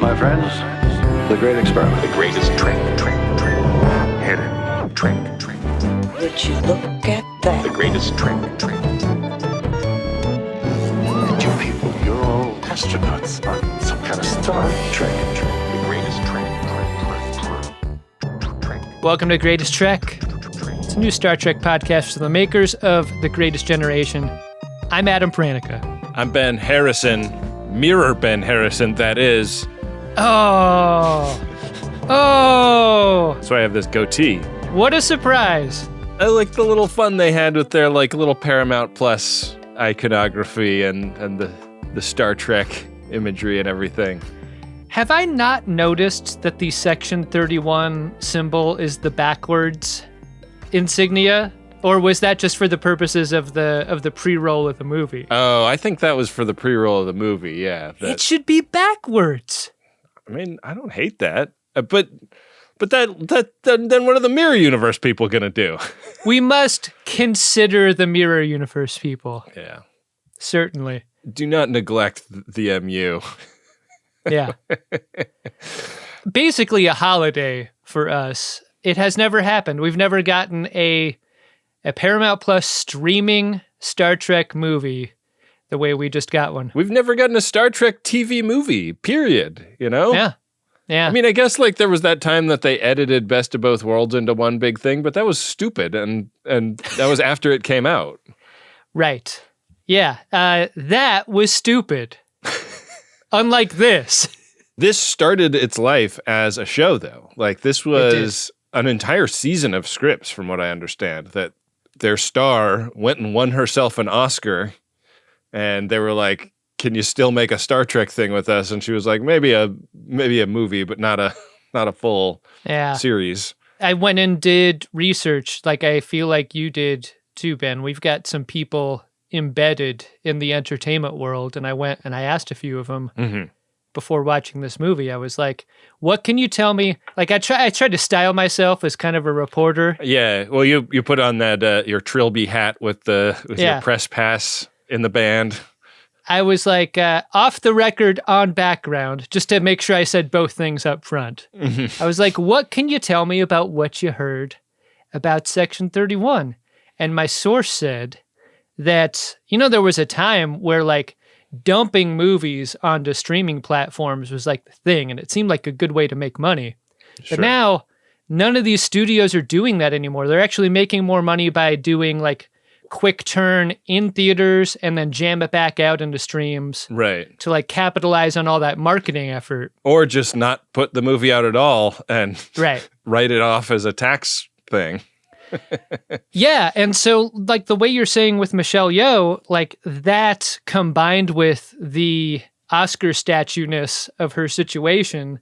My friends, the great experiment. The greatest trick. Hidden trick. Would you look at that? The greatest trick. And you people, you're all astronauts on some kind of Star Trek. The greatest trick. Welcome to Greatest Trek. It's a new Star Trek podcast from the makers of The Greatest Generation. I'm Adam Pranica. I'm Ben Harrison. Mirror Ben Harrison, that is. Oh! That's why I have this goatee. What a surprise. I like the little fun they had with their little Paramount Plus iconography and the Star Trek imagery and everything. Have I not noticed that the Section 31 symbol is the backwards insignia? Or was that just for the purposes of the pre-roll of the movie? Oh, I think that was for the pre-roll of the movie, yeah. It should be backwards. I mean, I don't hate that. But then what are the Mirror Universe people gonna do? We must consider the Mirror Universe people. Yeah. Certainly. Do not neglect the MU. Yeah. Basically a holiday for us. It has never happened. We've never gotten a Paramount Plus streaming Star Trek movie the way we just got one. We've never gotten a Star Trek TV movie, period, you know? Yeah. I mean, I guess there was that time that they edited Best of Both Worlds into one big thing, but that was stupid, and that was after it came out. Right. Yeah. That was stupid. Unlike this. This started its life as a show, though. This was an entire season of scripts, from what I understand, that their star went and won herself an Oscar, and they were like, "Can you still make a Star Trek thing with us?" And she was like, "Maybe a movie, but not a full series." I went and did research, like I feel like you did too, Ben. We've got some people embedded in the entertainment world, and I went and I asked a few of them before watching this movie. I was like, "What can you tell me?" I tried to style myself as kind of a reporter. Yeah, well, you put on that your Trilby hat with your press pass in the band. I was like, off the record, on background, just to make sure I said both things up front. I was like, "What can you tell me about what you heard about Section 31? And my source said that, there was a time where dumping movies onto streaming platforms was the thing, and it seemed like a good way to make money. Sure. But now, none of these studios are doing that anymore. They're actually making more money by doing quick turn in theaters and then jam it back out into streams. Right. To capitalize on all that marketing effort. Or just not put the movie out at all and write it off as a tax thing. Yeah, and so the way you're saying with Michelle Yeoh, that combined with the Oscar statue-ness of her situation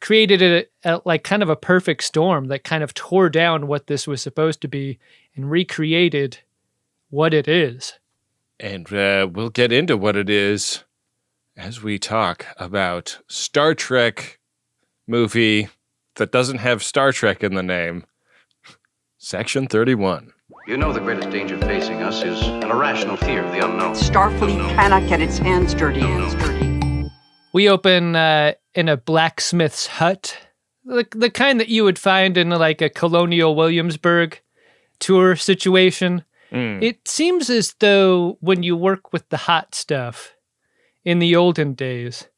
created a kind of a perfect storm that kind of tore down what this was supposed to be and recreated what it is. And we'll get into what it is as we talk about Star Trek movie that doesn't have Star Trek in the name. Section 31. You know the greatest danger facing us is an irrational fear of the unknown. Starfleet cannot get its hands dirty. We open in a blacksmith's hut, the kind that you would find in a Colonial Williamsburg tour situation. It seems as though when you work with the hot stuff in the olden days,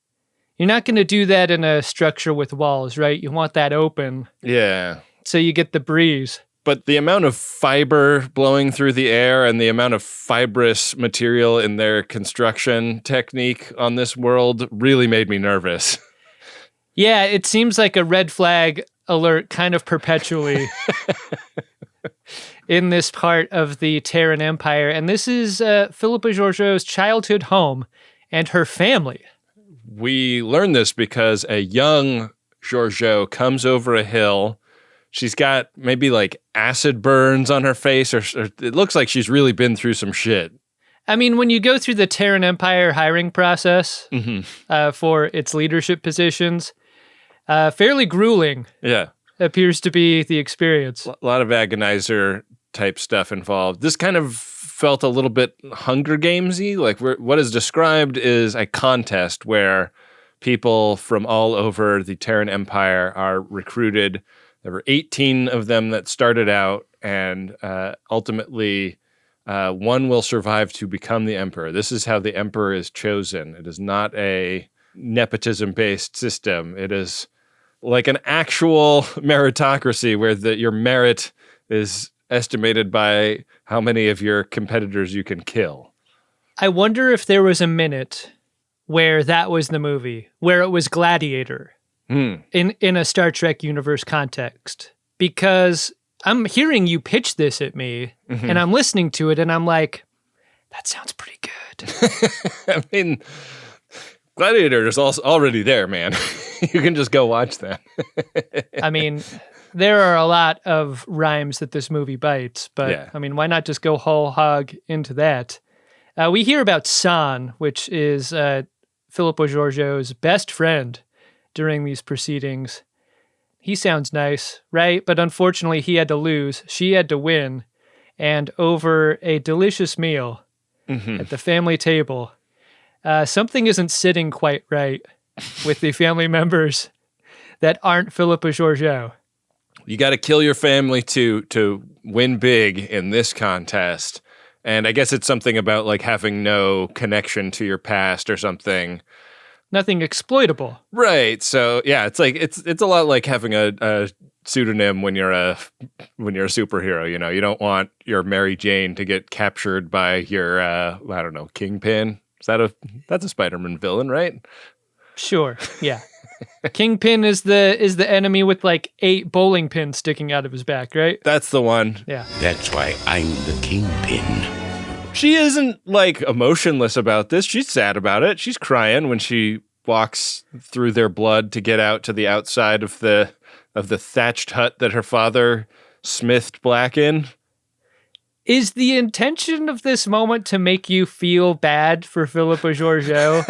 you're not going to do that in a structure with walls, right? You want that open. Yeah. So you get the breeze. But the amount of fiber blowing through the air and the amount of fibrous material in their construction technique on this world really made me nervous. Yeah, it seems like a red flag alert kind of perpetually in this part of the Terran Empire. And this is Philippa Georgiou's childhood home and her family. We learn this because a young Georgiou comes over a hill. She's got maybe acid burns on her face, or it looks like she's really been through some shit. I mean, when you go through the Terran Empire hiring process for its leadership positions, fairly grueling. Yeah. Appears to be the experience. A lot of agonizer type stuff involved. This kind of felt a little bit Hunger Games-y. What is described is a contest where people from all over the Terran Empire are recruited. There were 18 of them that started out, and ultimately one will survive to become the Emperor. This is how the Emperor is chosen. It is not a nepotism-based system. It is like an actual meritocracy where your merit is estimated by how many of your competitors you can kill. I wonder if there was a minute where that was the movie, where it was Gladiator in a Star Trek universe context. Because I'm hearing you pitch this at me, and I'm listening to it, and I'm like, that sounds pretty good. I mean, Gladiator is also already there, man. You can just go watch that. I mean, there are a lot of rhymes that this movie bites, but Yeah. I mean, why not just go whole hog into that? We hear about San, which is Philippa Georgiou's best friend during these proceedings. He sounds nice, right? But unfortunately, he had to lose. She had to win. And over a delicious meal at the family table, something isn't sitting quite right with the family members that aren't Philippa Georgiou. You got to kill your family to win big in this contest. And I guess it's something about like having no connection to your past or something. Nothing exploitable. Right. So yeah, it's like it's a lot like having a pseudonym when you're a superhero. You know, you don't want your Mary Jane to get captured by your I don't know, Kingpin. That's a Spider-Man villain, right? Sure. Yeah. Kingpin is the enemy with like 8 bowling pins sticking out of his back, right? That's the one. Yeah. That's why I'm the kingpin. She isn't like emotionless about this. She's sad about it. She's crying when she walks through their blood to get out to the outside of the thatched hut that her father smithed black in. Is the intention of this moment to make you feel bad for Philippa Georgiou?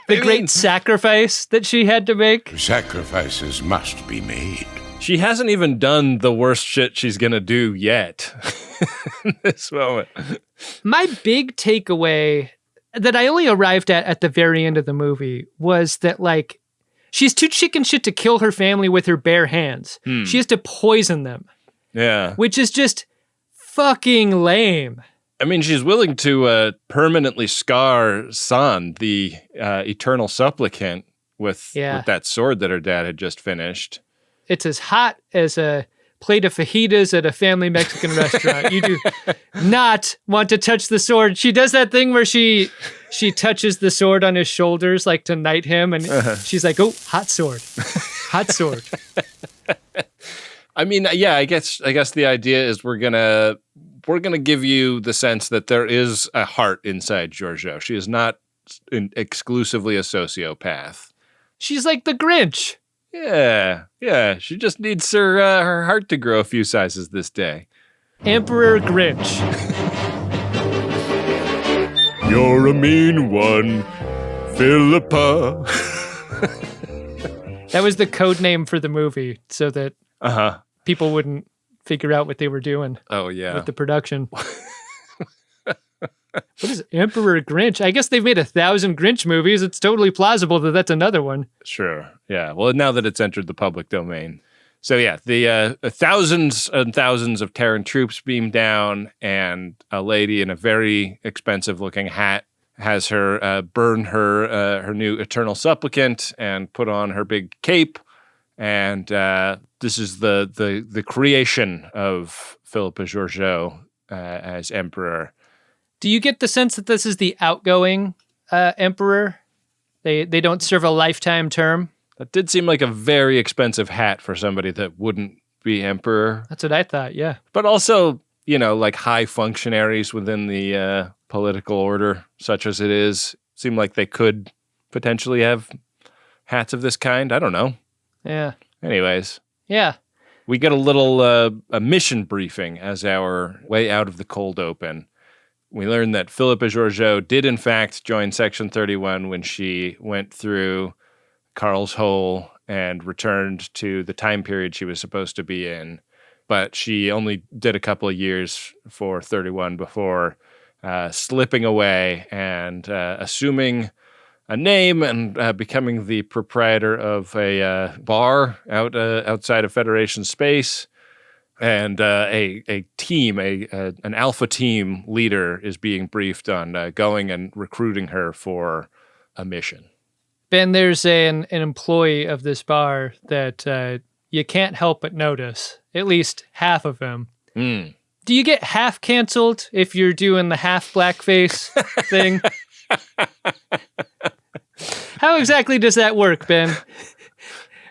The great sacrifice that she had to make? Sacrifices must be made. She hasn't even done the worst shit she's going to do yet in this moment. My big takeaway that I only arrived at the very end of the movie was that, like, she's too chicken shit to kill her family with her bare hands. She has to poison them. Yeah. Which is just fucking lame. I mean, she's willing to permanently scar San, the eternal supplicant, with that sword that her dad had just finished. It's as hot as a plate of fajitas at a family Mexican restaurant. You do not want to touch the sword. She does that thing where she touches the sword on his shoulders, like to knight him, and she's like, "Oh, hot sword, hot sword." I mean, yeah, I guess the idea is we're gonna give you the sense that there is a heart inside Georgiou. She is not exclusively a sociopath. She's like the Grinch. Yeah. She just needs her heart to grow a few sizes this day. Emperor Grinch. You're a mean one, Philippa. That was the code name for the movie, so that people wouldn't figure out what they were doing. Oh yeah, with the production. What is Emperor Grinch? I guess they've made 1,000 Grinch movies. It's totally plausible that that's another one. Sure. Yeah. Well, now that it's entered the public domain. So yeah, the thousands and thousands of Terran troops beam down, and a lady in a very expensive-looking hat has her burn her new eternal supplicant and put on her big cape. And this is the creation of Philippa Georgiou as emperor. Do you get the sense that this is the outgoing emperor? They don't serve a lifetime term? That did seem like a very expensive hat for somebody that wouldn't be emperor. That's what I thought, yeah. But also, you know, like high functionaries within the political order, such as it is, seem like they could potentially have hats of this kind. I don't know. Yeah. Anyways. Yeah. We get a little a mission briefing as our way out of the cold open. We learn that Philippa Georgiou did, in fact, join Section 31 when she went through Carl's Hole and returned to the time period she was supposed to be in. But she only did a couple of years for 31 before slipping away and assuming a name and becoming the proprietor of a bar outside of Federation space. And a team, an alpha team leader is being briefed on going and recruiting her for a mission. Ben, there's an employee of this bar that you can't help but notice, at least half of him. Mm. Do you get half canceled if you're doing the half blackface thing? How exactly does that work, Ben?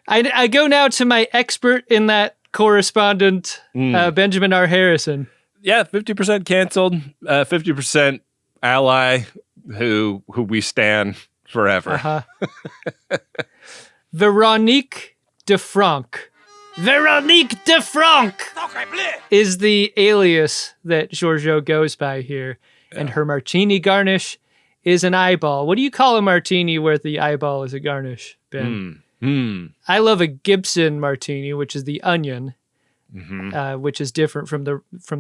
I go now to my expert in that correspondent, Benjamin R. Harrison. Yeah, 50% canceled, 50% ally who we stan forever. Uh-huh. Veronique de Franck. Veronique de Franck is the alias that Georgiou goes by here. Yeah. And her martini garnish is an eyeball. What do you call a martini where the eyeball is a garnish, Ben? I love a Gibson martini, which is the onion, which is different from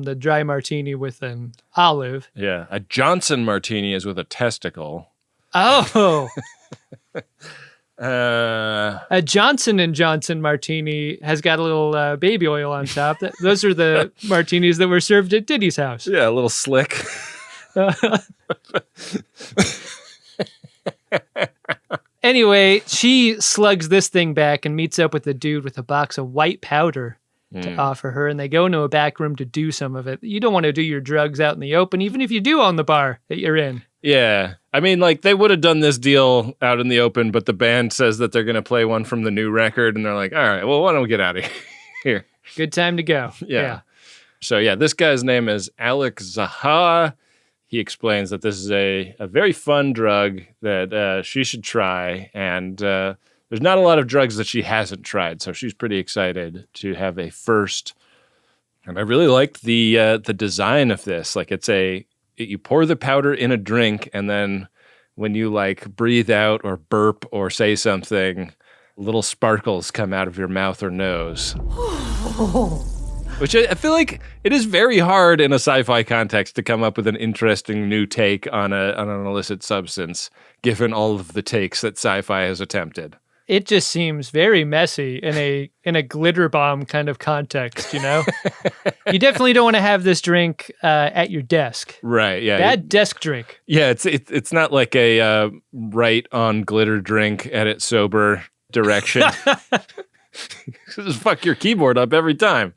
the dry martini with an olive. Yeah, a Johnson martini is with a testicle. Oh, a Johnson & Johnson martini has got a little baby oil on top. Those are the martinis that were served at Diddy's house. Yeah, a little slick. Anyway, she slugs this thing back and meets up with the dude with a box of white powder to offer her, and they go into a back room to do some of it. You don't want to do your drugs out in the open, even if you do own the bar that you're in. Yeah. I mean, like, they would have done this deal out in the open, but the band says that they're going to play one from the new record, and they're like, all right, well, why don't we get out of here? Good time to go. Yeah. So, yeah, this guy's name is Alex Zaha. He explains that this is a very fun drug that she should try, and there's not a lot of drugs that she hasn't tried, so she's pretty excited to have a first. And I really liked the design of this. Like, you pour the powder in a drink, and then when you like breathe out or burp or say something, little sparkles come out of your mouth or nose. Which I feel like it is very hard in a sci-fi context to come up with an interesting new take on an illicit substance, given all of the takes that sci-fi has attempted. It just seems very messy in a glitter bomb kind of context, you know? You definitely don't want to have this drink at your desk. Right, yeah. Bad desk drink. Yeah, it's not like a right on glitter drink, edit sober direction. Just fuck your keyboard up every time.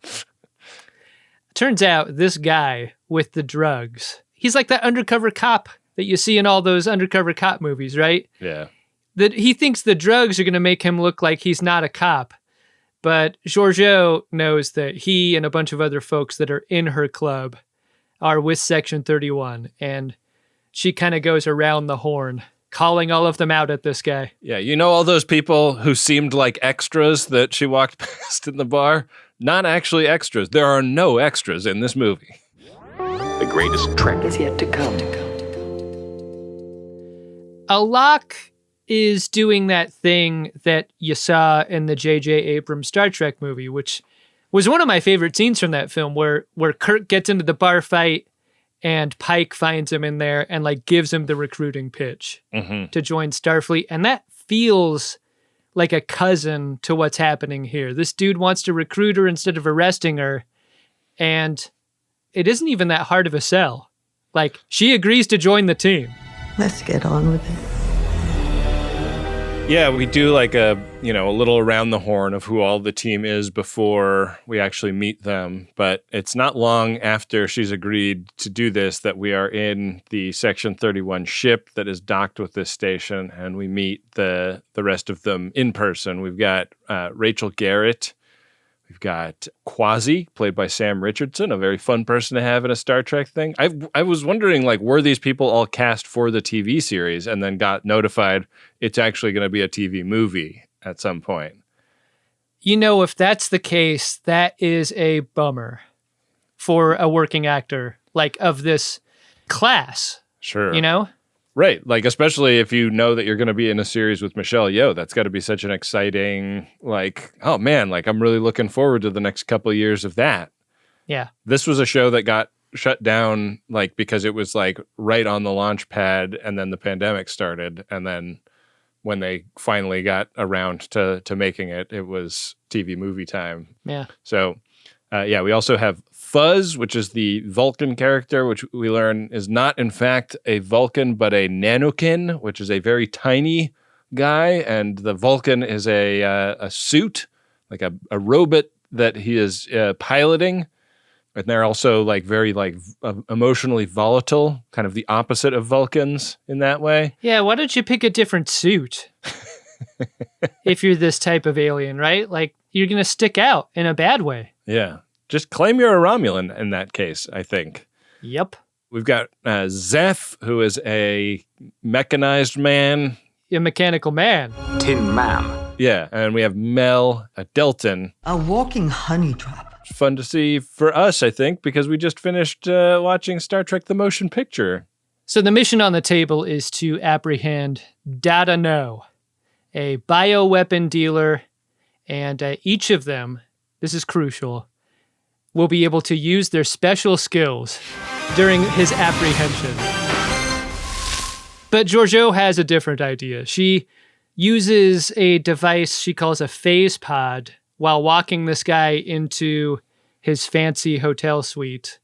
Turns out this guy with the drugs, he's like that undercover cop that you see in all those undercover cop movies, right? Yeah. That he thinks the drugs are going to make him look like he's not a cop. But Georgiou knows that he and a bunch of other folks that are in her club are with Section 31. And she kind of goes around the horn, calling all of them out at this guy. Yeah, you know all those people who seemed like extras that she walked past in the bar? Not actually extras. There are no extras in this movie. The greatest trek Is yet to come. Alok is doing that thing that you saw in the J.J. Abrams Star Trek movie, which was one of my favorite scenes from that film, where Kirk gets into the bar fight and Pike finds him in there and like gives him the recruiting pitch to join Starfleet. And that feels like a cousin to what's happening here. This dude wants to recruit her instead of arresting her. And it isn't even that hard of a sell. Like, she agrees to join the team. Let's get on with it. Yeah, we do like a little around the horn of who all the team is before we actually meet them. But it's not long after she's agreed to do this that we are in the Section 31 ship that is docked with this station, and we meet the rest of them in person. We've got Rachel Garrett. We've got Quasi, played by Sam Richardson, a very fun person to have in a Star Trek thing. I was wondering, like, were these people all cast for the TV series and then got notified it's actually going to be a TV movie at some point? You know, if that's the case, that is a bummer for a working actor, like, of this class. Sure. You know? Right. Like, especially if you know that you're going to be in a series with Michelle Yeoh, that's got to be such an exciting, like, oh man, like, I'm really looking forward to the next couple of years of that. Yeah. This was a show that got shut down, like, because it was like right on the launch pad, and then the pandemic started, and then when they finally got around to making it. It was TV movie time. Yeah. So, we also have Fuzz, which is the Vulcan character, which we learn is not, in fact, a Vulcan, but a nanokin, which is a very tiny guy. And the Vulcan is a suit, like a robot that he is piloting. And they're also like very like emotionally volatile, kind of the opposite of Vulcans in that way. Yeah, why don't you pick a different suit if you're this type of alien, right? Like, you're going to stick out in a bad way. Yeah. Just claim you're a Romulan in that case, I think. Yep. We've got Zeph, who is a mechanized man. A mechanical man. Tin Man. Yeah, and we have Mel, a Deltan. A walking honey trap. Fun to see for us, I think, because we just finished watching Star Trek The Motion Picture. So the mission on the table is to apprehend Data No, a bioweapon dealer, and each of them, this is crucial, will be able to use their special skills during his apprehension. But Georgiou has a different idea. She uses a device she calls a phase pod while walking this guy into his fancy hotel suite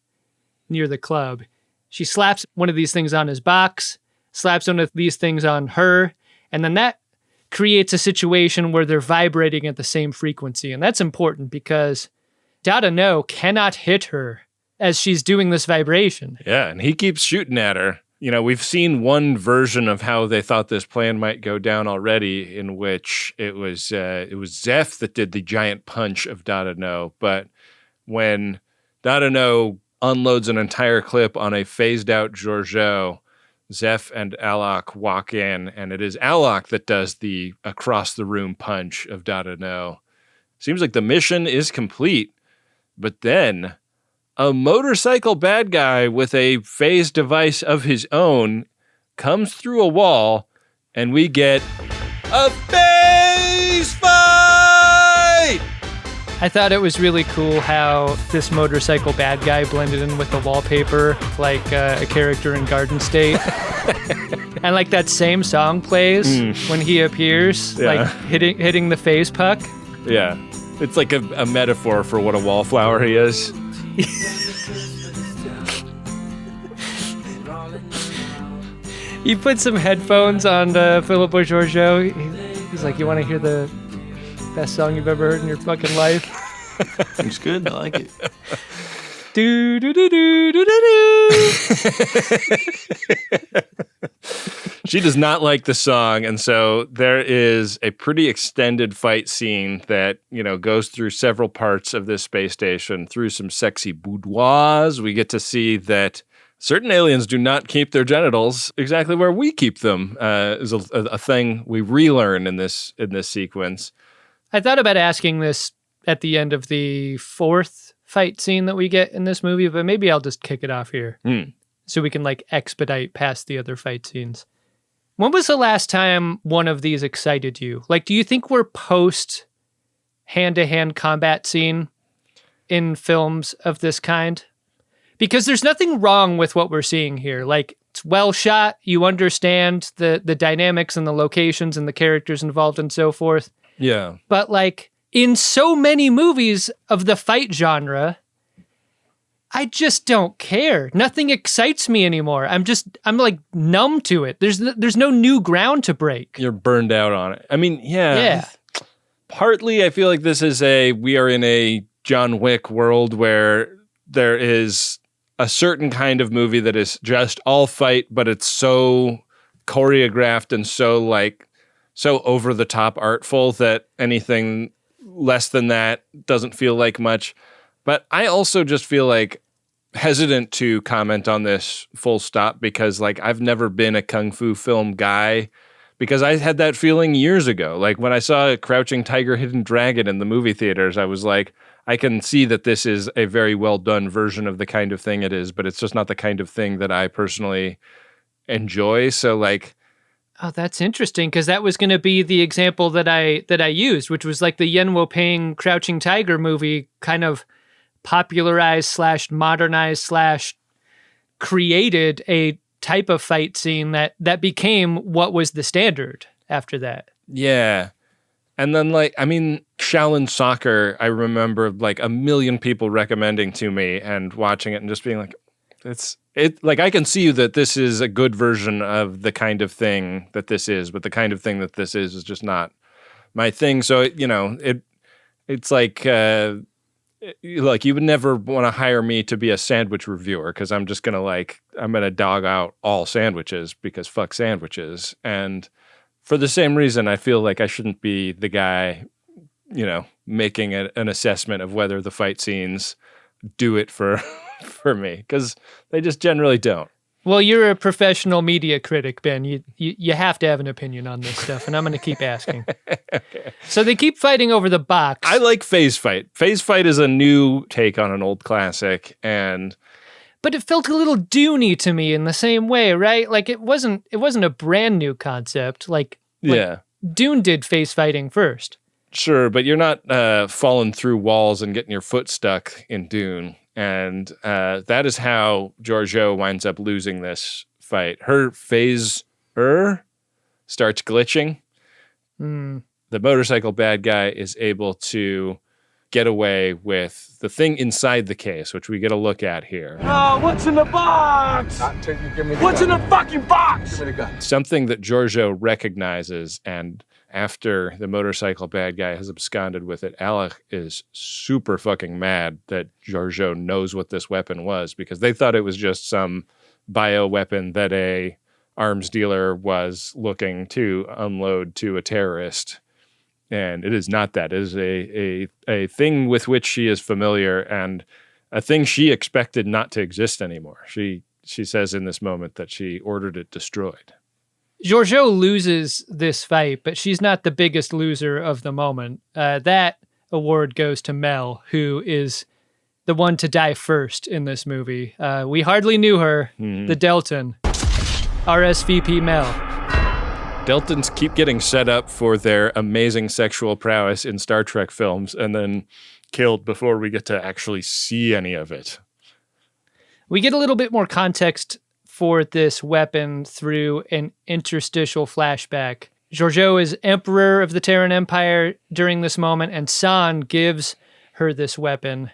near the club. She slaps one of these things on his box, slaps one of these things on her, and then that creates a situation where they're vibrating at the same frequency. And that's important because Data No cannot hit her as she's doing this vibration. Yeah, and he keeps shooting at her. You know, we've seen one version of how they thought this plan might go down already, in which it was Zeph that did the giant punch of Data No. But when Data No unloads an entire clip on a phased-out Georgiou, Zeph and Alok walk in, and it is Alok that does the across-the-room punch of Data No. Seems like the mission is complete, but then a motorcycle bad guy with a phase device of his own comes through a wall, and we get a phase fight! I thought it was really cool how this motorcycle bad guy blended in with the wallpaper like a character in Garden State. And like that same song plays when he appears, like hitting the phase puck. Yeah, it's like a metaphor for what a wallflower he is. He put some headphones on Philip Georgiou. He's like, you want to hear the best song you've ever heard in your fucking life? It's good. I like it. Do do do do do do. She does not like the song, and so there is a pretty extended fight scene that, you know, goes through several parts of this space station, through some sexy boudoirs. We get to see that certain aliens do not keep their genitals exactly where we keep them. Is a thing we relearn in this sequence. I thought about asking this at the end of the fourth fight scene that we get in this movie, but maybe I'll just kick it off here so we can like expedite past the other fight scenes. When was the last time one of these excited you? Like, do you think we're post hand-to-hand combat scene in films of this kind? Because there's nothing wrong with what we're seeing here. Like, it's well shot. You understand the dynamics and the locations and the characters involved and so forth. Yeah. But like in so many movies of the fight genre, I just don't care. Nothing excites me anymore. I'm like numb to it. There's no new ground to break. You're burned out on it. I mean, yeah. Partly I feel like we are in a John Wick world where there is a certain kind of movie that is just all fight, but it's so choreographed and so over the top artful that anything less than that doesn't feel like much. But I also just feel like hesitant to comment on this full stop because like I've never been a kung fu film guy, because I had that feeling years ago. Like when I saw Crouching Tiger, Hidden Dragon in the movie theaters, I was like, I can see that this is a very well done version of the kind of thing it is, but it's just not the kind of thing that I personally enjoy. So like, oh, that's interesting, because that was going to be the example that I used, which was like the Yen Wo Ping Crouching Tiger movie kind of popularized / modernized / created a type of fight scene that became what was the standard after that. Yeah. And then, Shaolin Soccer, I remember, a million people recommending to me and watching it and just being like, I can see that this is a good version of the kind of thing that this is, but the kind of thing that this is just not my thing. So, it's like you would never want to hire me to be a sandwich reviewer because I'm just going to I'm going to dog out all sandwiches because fuck sandwiches. And for the same reason, I feel like I shouldn't be the guy, making an assessment of whether the fight scenes do it for me because they just generally don't. Well, you're a professional media critic, Ben. You have to have an opinion on this stuff, and I'm going to keep asking. Okay. So they keep fighting over the box. I like Phase Fight. Phase Fight is a new take on an old classic, but it felt a little Dune-y to me in the same way, right? Like it wasn't a brand new concept. Dune did face fighting first. Sure, but you're not falling through walls and getting your foot stuck in Dune. And that is how Georgiou winds up losing this fight. Her phaser starts glitching. The motorcycle bad guy is able to get away with the thing inside the case, which we get a look at here. Oh, what's in the box? Not until you give me the What's gun. In the fucking box? Give me the gun. Something that Georgiou recognizes, and after the motorcycle bad guy has absconded with it, Alec is super fucking mad that Georgiou knows what this weapon was because they thought it was just some bioweapon that a arms dealer was looking to unload to a terrorist. And it is not that. It is a thing with which she is familiar and a thing she expected not to exist anymore. She says in this moment that she ordered it destroyed. Georgiou loses this fight, but she's not the biggest loser of the moment. That award goes to Mel, who is the one to die first in this movie. We hardly knew her, the Deltan, RSVP Mel. Deltans keep getting set up for their amazing sexual prowess in Star Trek films and then killed before we get to actually see any of it. We get a little bit more context for this weapon through an interstitial flashback. Georgiou is Emperor of the Terran Empire during this moment, and San gives her this weapon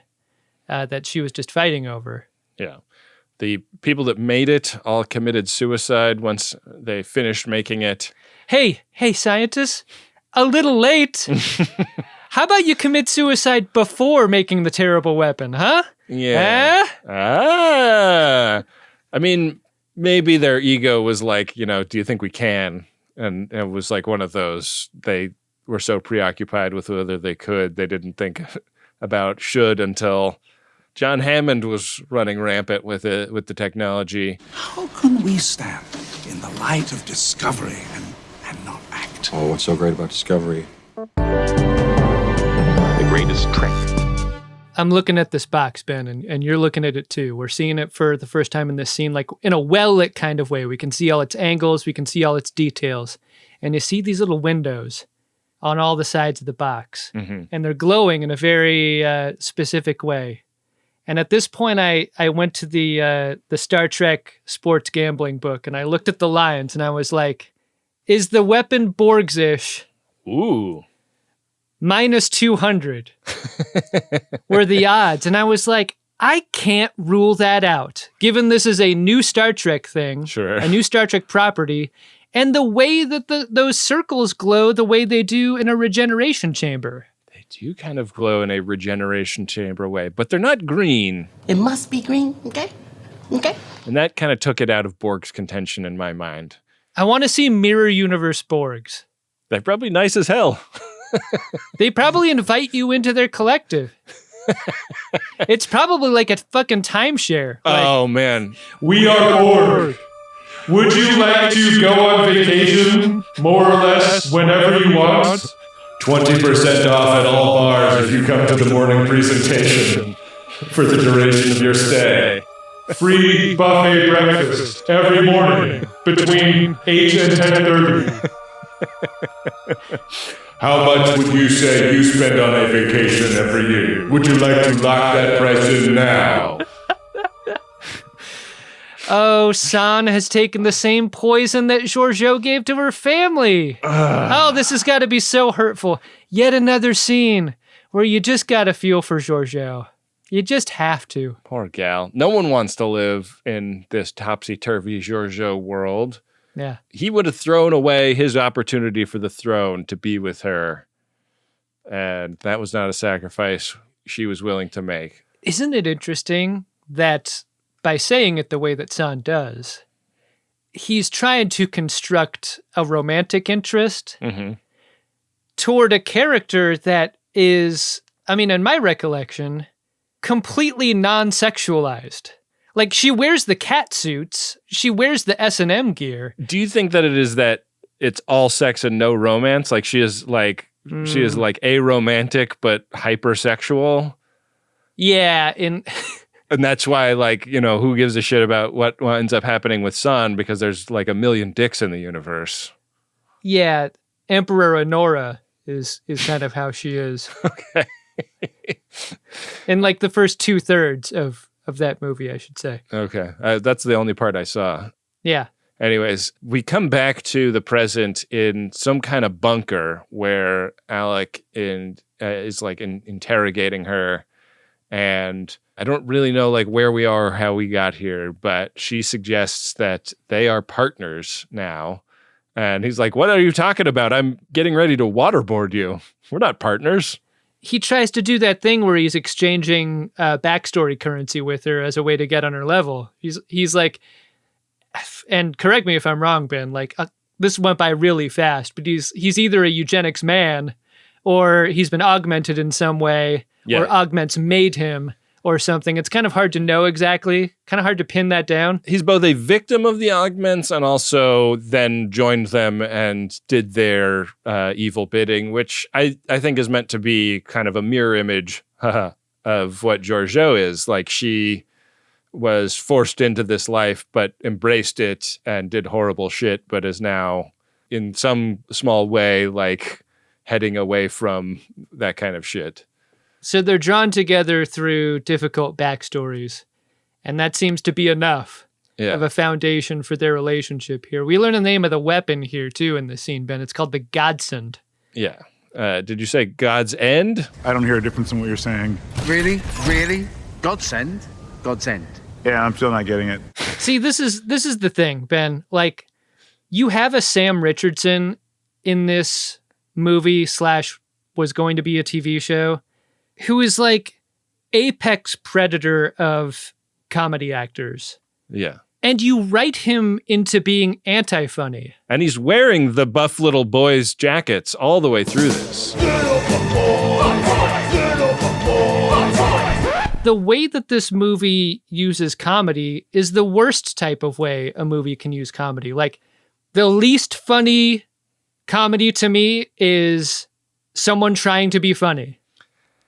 that she was just fighting over. Yeah. The people that made it all committed suicide once they finished making it. Hey, scientists, a little late. How about you commit suicide before making the terrible weapon, huh? Yeah. I mean, maybe their ego was like, do you think we can? And it was like one of those, they were so preoccupied with whether they could, they didn't think about should until John Hammond was running rampant with the technology. How can we stand in the light of discovery and not act? Oh, what's so great about discovery? The greatest trick. I'm looking at this box, Ben, and you're looking at it too. We're seeing it for the first time in this scene, like in a well-lit kind of way. We can see all its angles, we can see all its details. And you see these little windows on all the sides of the box. Mm-hmm. And they're glowing in a very specific way. And at this point, I went to the Star Trek sports gambling book, and I looked at the lines, and I was like, is the weapon Borgs-ish? Ooh. Minus 200 were the odds. And I was like, I can't rule that out, given this is a new Star Trek thing, sure, a new Star Trek property, and the way that those circles glow the way they do in a regeneration chamber. They do kind of glow in a regeneration chamber way, but they're not green. It must be green, okay? Okay. And that kind of took it out of Borg's contention in my mind. I want to see Mirror Universe Borgs. They're probably nice as hell. They probably invite you into their collective. It's probably like a fucking timeshare. Oh, man. We are Borg. Would you like to go on vacation, more or less, whenever you want? 20% off at all bars if you come to the morning presentation for the duration of your stay. Free buffet breakfast every morning between 8 and 10:30. How much would you say you spend on a vacation every year? Would you like to lock that price in now? Oh, San has taken the same poison that Georgiou gave to her family. Oh, this has got to be so hurtful. Yet another scene where you just got to feel for Georgiou. You just have to. Poor gal. No one wants to live in this topsy-turvy Georgiou world. Yeah. He would have thrown away his opportunity for the throne to be with her. And that was not a sacrifice she was willing to make. Isn't it interesting that by saying it the way that San does, he's trying to construct a romantic interest toward a character that is, I mean, in my recollection, completely non-sexualized. Like, she wears the cat suits, she wears the S&M gear. Do you think that it is that it's all sex and no romance? Like, she is like aromantic but hypersexual? Yeah, and that's why, like, you know, who gives a shit about what ends up happening with San, because there's like a million dicks in the universe. Yeah, Emperor Honora is kind of how she is. Okay. In like the first 2/3 of that movie, I should say. Okay. That's the only part I saw. Yeah. Anyways, we come back to the present in some kind of bunker where Alec is like interrogating her. And I don't really know like where we are or how we got here, but she suggests that they are partners now. And he's like, "What are you talking about? I'm getting ready to waterboard you. We're not partners." He tries to do that thing where he's exchanging backstory currency with her as a way to get on her level. He's like, and correct me if I'm wrong, Ben, like this went by really fast, but he's either a eugenics man or he's been augmented in some way or augments made him or something. It's kind of hard to know exactly, kind of hard to pin that down. He's both a victim of the augments and also then joined them and did their evil bidding, which I think is meant to be kind of a mirror image of what Georgiou is. Like, she was forced into this life but embraced it and did horrible shit, but is now in some small way like heading away from that kind of shit. So they're drawn together through difficult backstories, and that seems to be enough of a foundation for their relationship here. We learn the name of the weapon here, too, in the scene, Ben. It's called the Godsend. Yeah. Did you say God's End? I don't hear a difference in what you're saying. Really? Really? Godsend? Godsend. Yeah, I'm still not getting it. See, this is the thing, Ben. Like, you have a Sam Richardson in this movie / was going to be a TV show, who is like apex predator of comedy actors. Yeah. And you write him into being anti-funny. And he's wearing the buff little boys' jackets all the way through this. The way that this movie uses comedy is the worst type of way a movie can use comedy. Like, the least funny comedy to me is someone trying to be funny.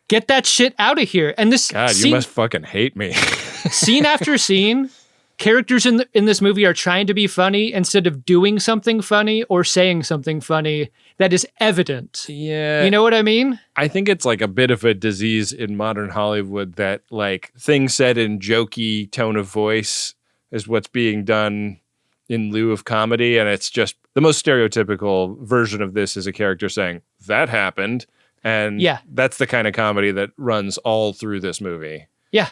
Get that shit out of here. And this God, you must fucking hate me. Scene after scene, characters in this movie are trying to be funny instead of doing something funny or saying something funny that is evident. Yeah. You know what I mean? I think it's like a bit of a disease in modern Hollywood that like things said in jokey tone of voice is what's being done in lieu of comedy. And it's just the most stereotypical version of this is a character saying, "That happened." And that's the kind of comedy that runs all through this movie. Yeah.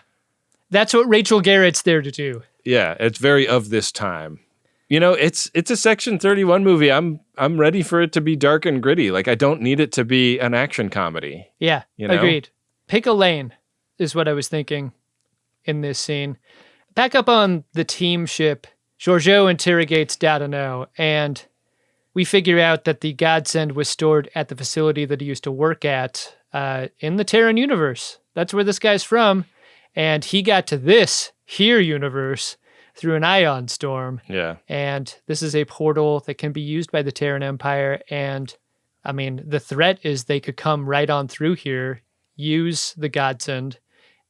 That's what Rachel Garrett's there to do. Yeah, it's very of this time. You know, it's a Section 31 movie. I'm ready for it to be dark and gritty. Like, I don't need it to be an action comedy. Yeah, you know? Agreed. Pick a lane is what I was thinking in this scene. Back up on the team ship, Georgiou interrogates Dadano, and we figure out that the Godsend was stored at the facility that he used to work at in the Terran universe. That's where this guy's from. And he got to this here universe through an ion storm. Yeah. And this is a portal that can be used by the Terran Empire. And, I mean, the threat is they could come right on through here, use the Godsend,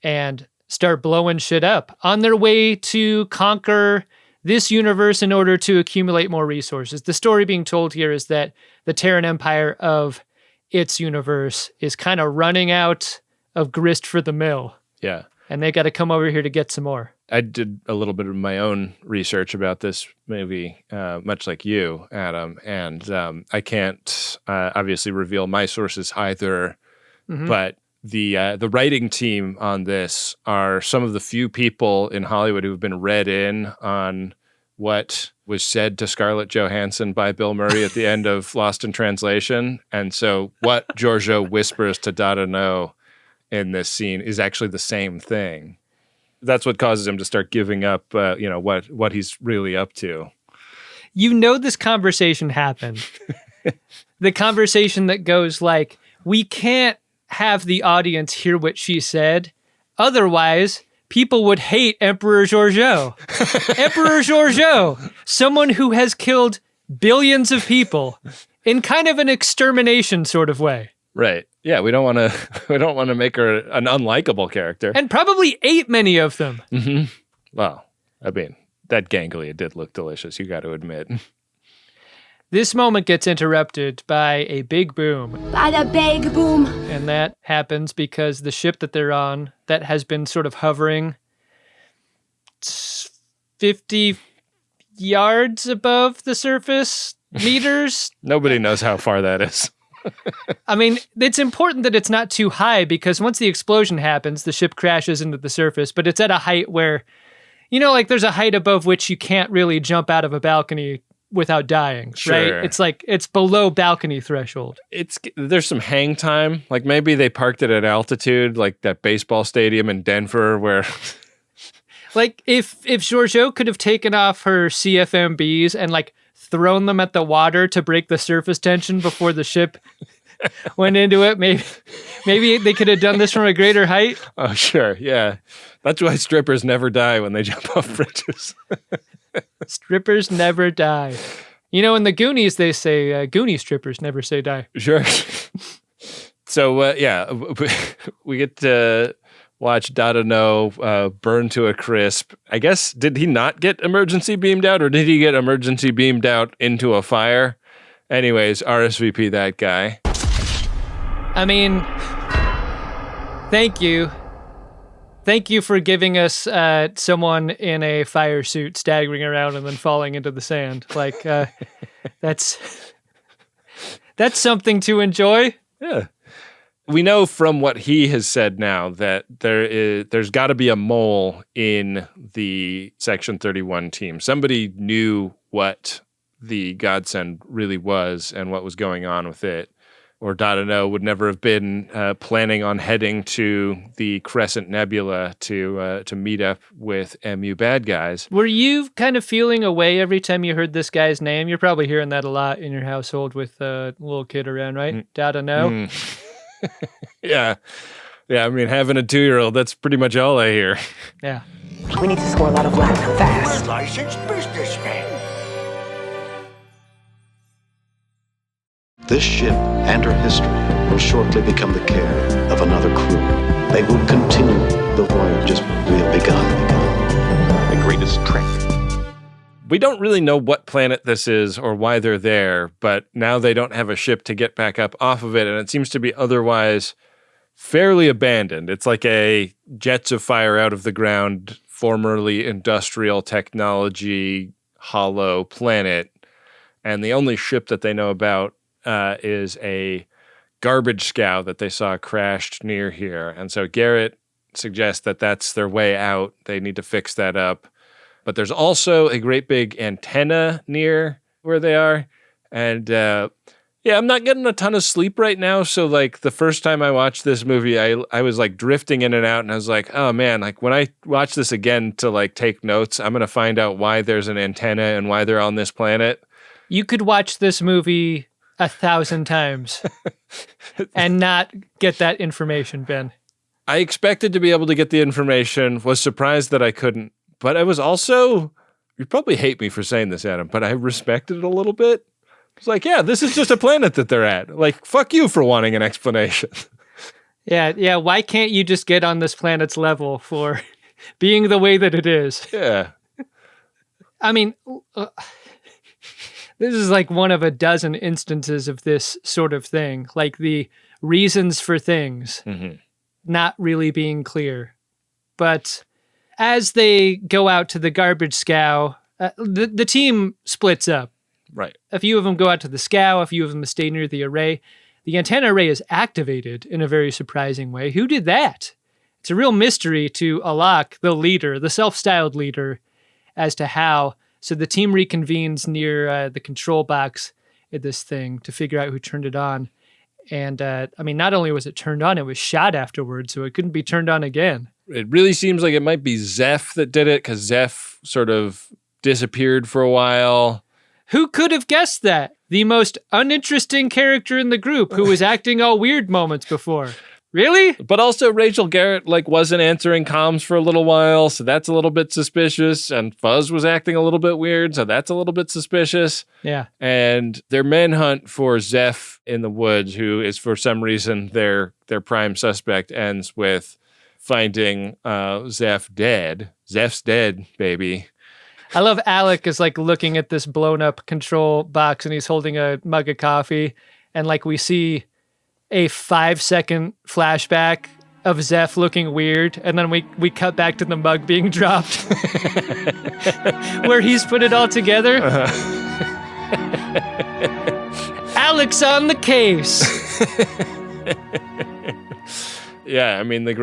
and start blowing shit up on their way to conquer this universe in order to accumulate more resources. The story being told here is that the Terran Empire of its universe is kind of running out of grist for the mill. Yeah. And they got to come over here to get some more. I did a little bit of my own research about this movie, much like you, Adam, and I can't obviously reveal my sources either, but the writing team on this are some of the few people in Hollywood who have been read in on what was said to Scarlett Johansson by Bill Murray at the end of Lost in Translation. And so what Georgiou whispers to Data No in this scene is actually the same thing. That's what causes him to start giving up, what he's really up to. This conversation happened. The conversation that goes like, we can't have the audience hear what she said. Otherwise, people would hate Emperor Georgiou. Emperor Georgiou, someone who has killed billions of people in kind of an extermination sort of way. Right. Yeah, we don't want to make her an unlikable character. And probably ate many of them. Mm-hmm. Well, I mean, that ganglia did look delicious, you got to admit. This moment gets interrupted by a big boom. By the big boom. And that happens because the ship that they're on, that has been sort of hovering 50 yards above the surface, meters. Nobody knows how far that is. I mean, it's important that it's not too high because once the explosion happens, the ship crashes into the surface, but it's at a height where, there's a height above which you can't really jump out of a balcony without dying, sure. Right? It's like, it's below balcony threshold. There's some hang time. Like maybe they parked it at altitude, like that baseball stadium in Denver where... Like if Georgiou could have taken off her CFMBs and thrown them at the water to break the surface tension before the ship went into it, maybe they could have done this from a greater height. Oh, sure. Yeah. That's why strippers never die when they jump off bridges. Strippers never die. In the Goonies, they say Goonie strippers never say die. Sure. So, we get to watch Data No burn to a crisp. I guess, did he not get emergency beamed out, or did he get emergency beamed out into a fire? Anyways, RSVP that guy. I mean, thank you. Thank you for giving us someone in a fire suit staggering around and then falling into the sand. That's something to enjoy. Yeah. We know from what he has said now that there's got to be a mole in the Section 31 team. Somebody knew what the Godsend really was and what was going on with it. Or Data No would never have been planning on heading to the Crescent Nebula to meet up with MU bad guys. Were you kind of feeling away every time you heard this guy's name? You're probably hearing that a lot in your household with a little kid around, right? Data No? Yeah. I mean, having a 2-year-old, that's pretty much all I hear. Yeah. We need to score a lot of platinum fast. Licensed businessman. This ship and her history will shortly become the care of another crew. They will continue the voyage as we have begun. The greatest trick. We don't really know what planet this is or why they're there, but now they don't have a ship to get back up off of it, and it seems to be otherwise fairly abandoned. It's like a jets of fire out of the ground, formerly industrial technology, hollow planet, and the only ship that they know about is a garbage scow that they saw crashed near here. And so Garrett suggests that that's their way out. They need to fix that up. But there's also a great big antenna near where they are. And I'm not getting a ton of sleep right now. So the first time I watched this movie, I was drifting in and out, and I was like, oh man, when I watch this again to take notes, I'm going to find out why there's an antenna and why they're on this planet. You could watch this movie 1,000 times and not get that information, Ben. I expected to be able to get the information, was surprised that I couldn't, but I was also, you probably hate me for saying this, Adam, but I respected it a little bit. It's this is just a planet that they're at. Fuck you for wanting an explanation. Yeah, why can't you just get on this planet's level for being the way that it is? Yeah. I mean... This is one of a dozen instances of this sort of thing, the reasons for things not really being clear. But as they go out to the garbage scow, the team splits up. Right. A few of them go out to the scow, a few of them stay near the array. The antenna array is activated in a very surprising way. Who did that? It's a real mystery to Alak, the leader, the self-styled leader, as to how. So the team reconvenes near the control box at this thing to figure out who turned it on. And, not only was it turned on, it was shot afterwards, so it couldn't be turned on again. It really seems like it might be Zeph that did it, because Zeph sort of disappeared for a while. Who could have guessed that? The most uninteresting character in the group who was acting all weird moments before. Really? But also Rachel Garrett wasn't answering comms for a little while, so that's a little bit suspicious. And Fuzz was acting a little bit weird, so that's a little bit suspicious. Yeah. And their manhunt for Zeph in the woods, who is for some reason their prime suspect, ends with finding Zeph dead. Zeph's dead, baby. I love Alec is looking at this blown up control box and he's holding a mug of coffee. And we see a 5-second flashback of Zeph looking weird. And then we cut back to the mug being dropped where he's put it all together. Alec's on the case. Yeah. The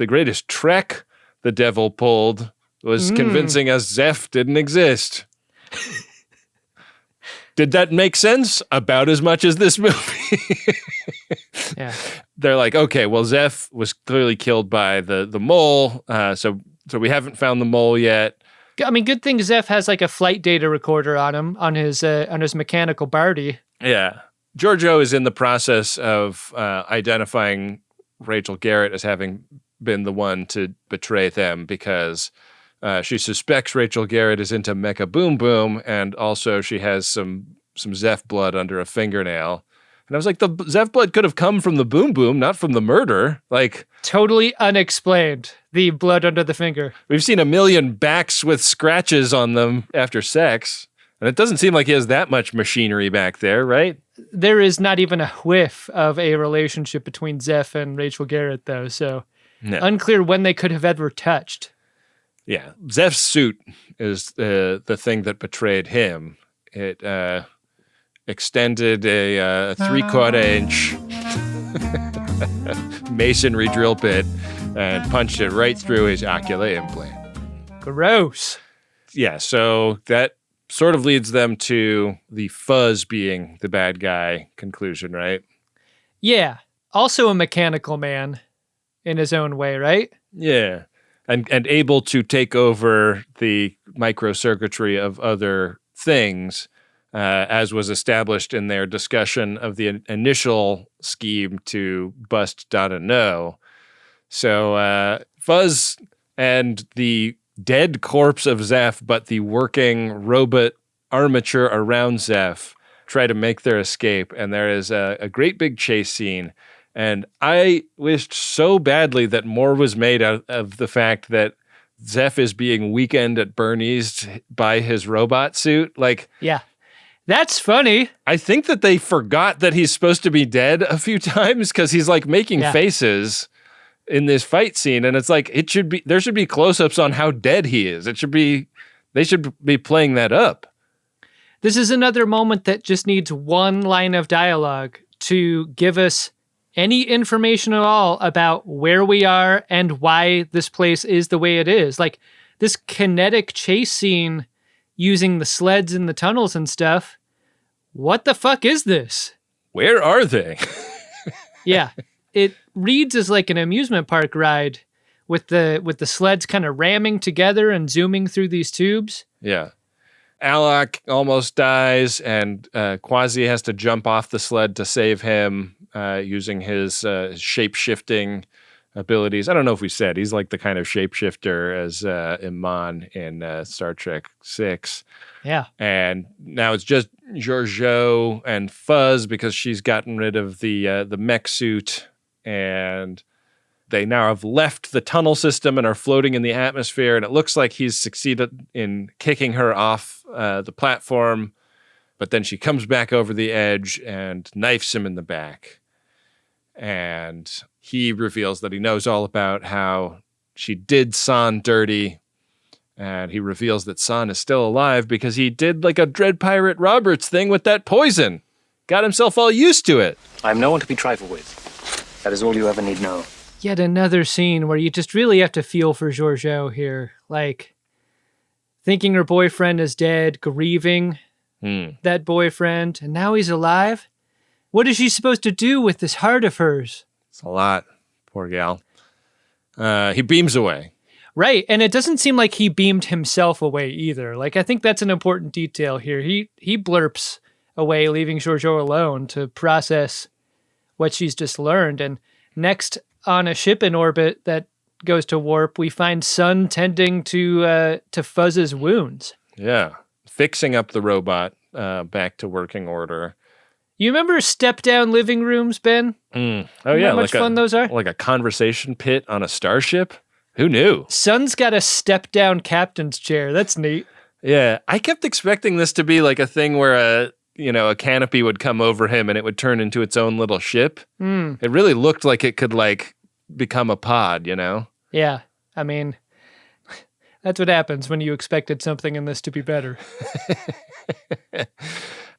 greatest trek the devil pulled was convincing us Zeph didn't exist. Did that make sense? About as much as this movie. Yeah. They're like, okay, well, Zeph was clearly killed by the mole, so we haven't found the mole yet. Good thing Zeph has a flight data recorder on him, on his mechanical Barty. Yeah. Georgiou is in the process of identifying Rachel Garrett as having been the one to betray them, because she suspects Rachel Garrett is into Mecha Boom Boom, and also she has some Zeph blood under a fingernail. And I was like, the Zeph blood could have come from the Boom Boom, not from the murder. Totally unexplained, the blood under the finger. We've seen a million backs with scratches on them after sex, and it doesn't seem like he has that much machinery back there, right? There is not even a whiff of a relationship between Zeph and Rachel Garrett, though, so unclear when they could have ever touched. Yeah, Zeph's suit is the thing that betrayed him. It extended a 3/4 inch masonry drill bit and punched it right through his ocular implant. Gross. Yeah, so that sort of leads them to the Fuzz being the bad guy conclusion, right? Yeah, also a mechanical man in his own way, right? Yeah. And able to take over the microcircuitry of other things, as was established in their discussion of the initial scheme to bust Data No. So Fuzz and the dead corpse of Zeph, but the working robot armature around Zeph, try to make their escape. And there is a great big chase scene. And I wished so badly that more was made out of the fact that Zeph is being Weekend at Bernie's by his robot suit. Yeah, that's funny. I think that they forgot that he's supposed to be dead a few times, because he's making faces in this fight scene. And it's there should be close-ups on how dead he is. They should be playing that up. This is another moment that just needs one line of dialogue to give us any information at all about where we are and why this place is the way it is. This kinetic chase scene using the sleds in the tunnels and stuff. What the fuck is this? Where are they? Yeah. It reads as an amusement park ride with the sleds kind of ramming together and zooming through these tubes. Yeah. Alak almost dies, and Quasi has to jump off the sled to save him using his shape-shifting abilities. I don't know if we said he's the kind of shapeshifter as Iman in Star Trek 6. Yeah. And now it's just Georgiou and Fuzz, because she's gotten rid of the mech suit, and they now have left the tunnel system and are floating in the atmosphere, and it looks like he's succeeded in kicking her off the platform, but then she comes back over the edge and knifes him in the back. And he reveals that he knows all about how she did San dirty. And he reveals that San is still alive because he did like a Dread Pirate Roberts thing with that poison. Got himself all used to it. I'm no one to be trifled with. That is all you ever need know. Yet another scene where you just really have to feel for Georgiou here. Like, thinking her boyfriend is dead, grieving that boyfriend, and now he's alive? What is she supposed to do with this heart of hers? It's a lot. Poor gal. He beams away. Right, and it doesn't seem like he beamed himself away either. Like, I think that's an important detail here. He blurps away, leaving Georgiou alone to process what she's just learned. And next, on a ship in orbit that goes to warp, we find Sun tending to Fuzz's wounds. Yeah, fixing up the robot back to working order. You remember step-down living rooms, Ben? Oh, yeah. How much fun those are? Like a conversation pit on a starship? Who knew? Sun's got a step-down captain's chair. That's neat. Yeah, I kept expecting this to be like a thing where a canopy would come over him and it would turn into its own little ship. It really looked like it could like become a pod, you know? Yeah, I mean, that's what happens when you expected something in this to be better.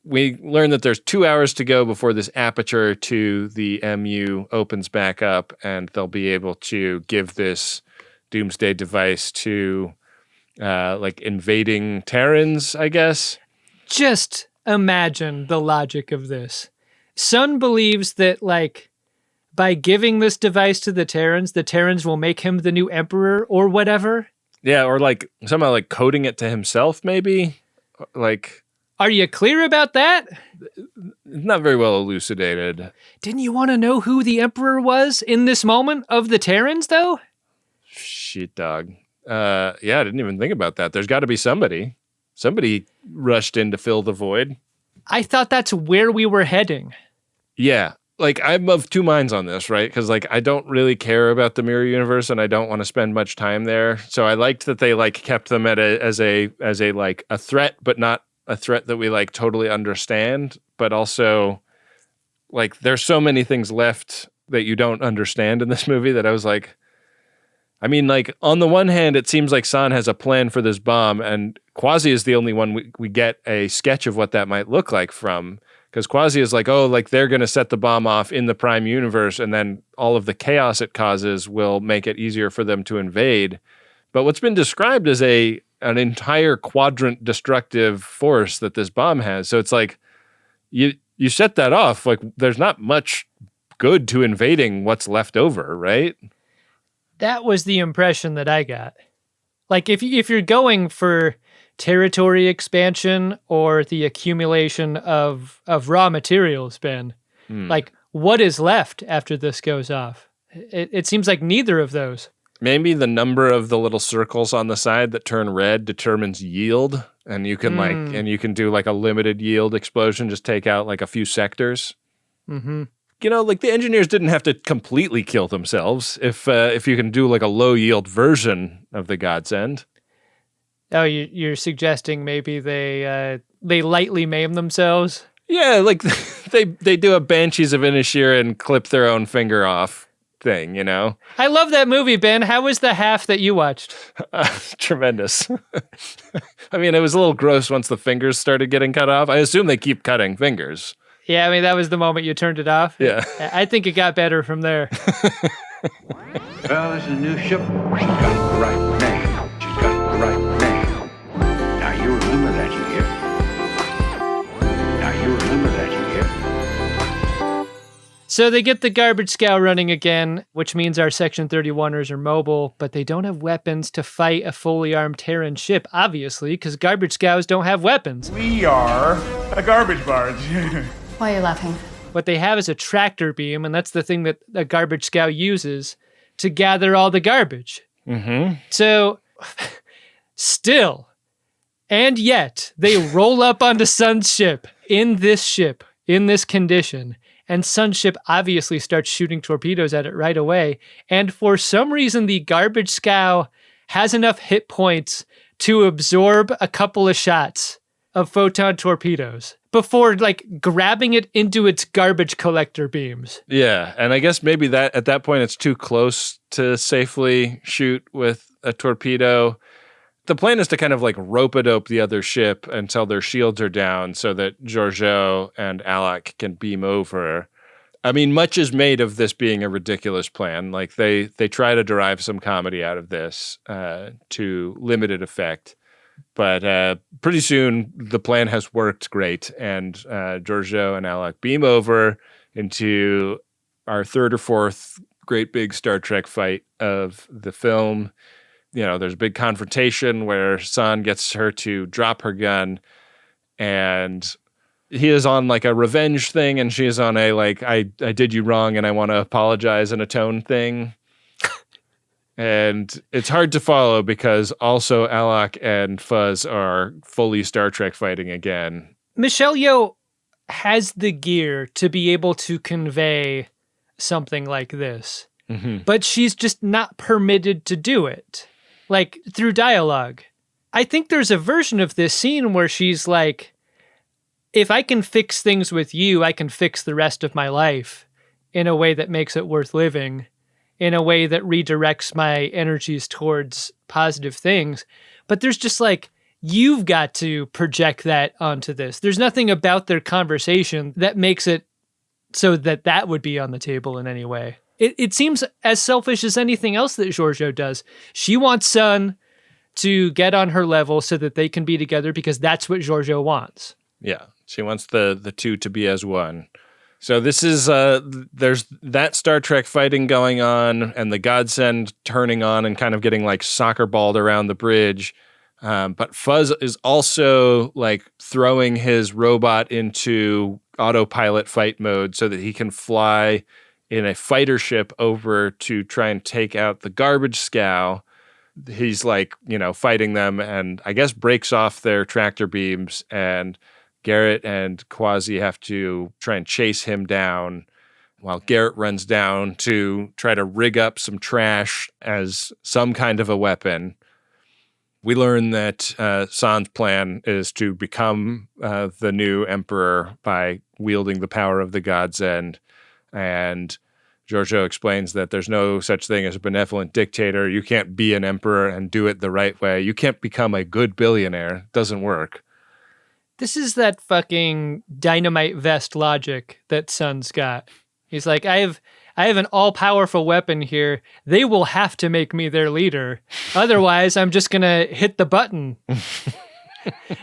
We learn that there's 2 hours to go before this aperture to the MU opens back up, and they'll be able to give this doomsday device to like invading Terrans, I guess. Just imagine the logic of this. Sun believes that, like, by giving this device to the Terrans will make him the new emperor or whatever. Yeah, or like somehow like coding it to himself, maybe. Like, are you clear about that? Not very well elucidated. Didn't you want to know who the emperor was in this moment of the Terrans, though? Shit, dog. Yeah, I didn't even think about that. There's got to be somebody. Somebody rushed in to fill the void. I thought that's where we were heading. Yeah. Like, I'm of two minds on this, right? Because, like, I don't really care about the mirror universe, and I don't want to spend much time there. So I liked that they, like, kept them at as a like, a threat, but not a threat that we, like, totally understand. But also, like, there's so many things left that you don't understand in this movie that I was like, I mean, like, on the one hand, it seems like San has a plan for this bomb, and Quasi is the only one we get a sketch of what that might look like from. Because Quasi is like, oh, like they're going to set the bomb off in the Prime universe, and then all of the chaos it causes will make it easier for them to invade. But what's been described as an entire quadrant destructive force that this bomb has. So it's like, you set that off, like there's not much good to invading what's left over, right? That was the impression that I got. Like, if you're going for territory expansion or the accumulation of raw materials, Ben, like, what is left after this goes off? It seems like neither of those. Maybe the number of the little circles on the side that turn red determines yield, and you can you can do like a limited yield explosion, just take out like a few sectors. Mm-hmm. You know, like the engineers didn't have to completely kill themselves if you can do like a low yield version of the Godsend. Oh, you're suggesting maybe they lightly maim themselves? Yeah, like they do a Banshees of Inisherin and clip their own finger off thing, you know? I love that movie, Ben. How was the half that you watched? Tremendous. I mean, it was a little gross once the fingers started getting cut off. I assume they keep cutting fingers. Yeah, I mean, that was the moment you turned it off. Yeah. I think it got better from there. Well, there's a new ship. She's got the right name. She's got the right name. Now you remember that, you hear? Now you remember that, you hear? So they get the garbage scow running again, which means our Section 31ers are mobile, but they don't have weapons to fight a fully armed Terran ship, obviously, because garbage scows don't have weapons. We are a garbage barge. Why are you laughing? What they have is a tractor beam, and that's the thing that a garbage scow uses to gather all the garbage. Mm-hmm. So, still, and yet, they roll up onto Sun's ship, in this condition, and Sun's ship obviously starts shooting torpedoes at it right away, and for some reason, the garbage scow has enough hit points to absorb a couple of shots of photon torpedoes before like grabbing it into its garbage collector beams. Yeah, and I guess maybe that at that point it's too close to safely shoot with a torpedo. The plan is to kind of like rope-a-dope the other ship until their shields are down so that Georgiou and Alec can beam over. I mean, much is made of this being a ridiculous plan. Like they try to derive some comedy out of this to limited effect. But pretty soon the plan has worked great, and Georgiou and Alec beam over into our third or fourth great big Star Trek fight of the film. You know, there's a big confrontation where San gets her to drop her gun, and he is on like a revenge thing, and she is on a like I did you wrong and I want to apologize and atone thing. And it's hard to follow because also Alec and Fuzz are fully Star Trek fighting again. Michelle Yeoh has the gear to be able to convey something like this, but she's just not permitted to do it, like through dialogue. I think there's a version of this scene where she's like, if I can fix things with you, I can fix the rest of my life in a way that makes it worth living, in a way that redirects my energies towards positive things. But there's just like, you've got to project that onto this. There's nothing about their conversation that makes it so that that would be on the table in any way. It seems as selfish as anything else that Georgiou does. She wants Sun to get on her level so that they can be together because that's what Georgiou wants. Yeah, she wants the two to be as one. So this is, there's that Star Trek fighting going on and the Godsend turning on and kind of getting like soccer balled around the bridge. But Fuzz is also like throwing his robot into autopilot fight mode so that he can fly in a fighter ship over to try and take out the garbage scow. He's like, you know, fighting them and I guess breaks off their tractor beams, and Garrett and Quasi have to try and chase him down while Garrett runs down to try to rig up some trash as some kind of a weapon. We learn that San's plan is to become the new emperor by wielding the power of the Godsend. And Georgiou explains that there's no such thing as a benevolent dictator. You can't be an emperor and do it the right way. You can't become a good billionaire. It doesn't work. This is that fucking dynamite vest logic that Sun's got. He's like, I have an all-powerful weapon here. They will have to make me their leader. Otherwise, I'm just going to hit the button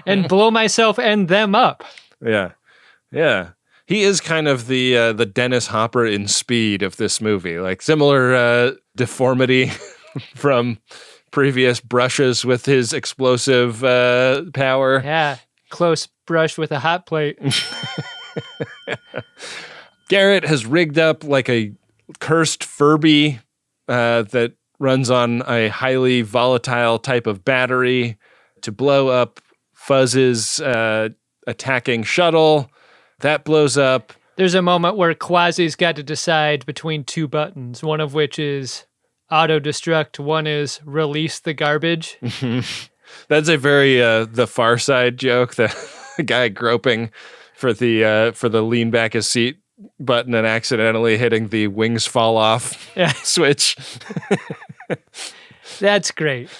and blow myself and them up. Yeah. Yeah. He is kind of the Dennis Hopper in Speed of this movie. Like similar deformity from previous brushes with his explosive power. Yeah. Close brush with a hot plate. Garrett has rigged up like a cursed Furby that runs on a highly volatile type of battery to blow up Fuzz's attacking shuttle. That blows up. There's a moment where Quasi's got to decide between two buttons, one of which is auto-destruct, one is release the garbage. That's a very The Far Side joke, the guy groping for the lean back his seat button and accidentally hitting the wings fall off switch. That's great.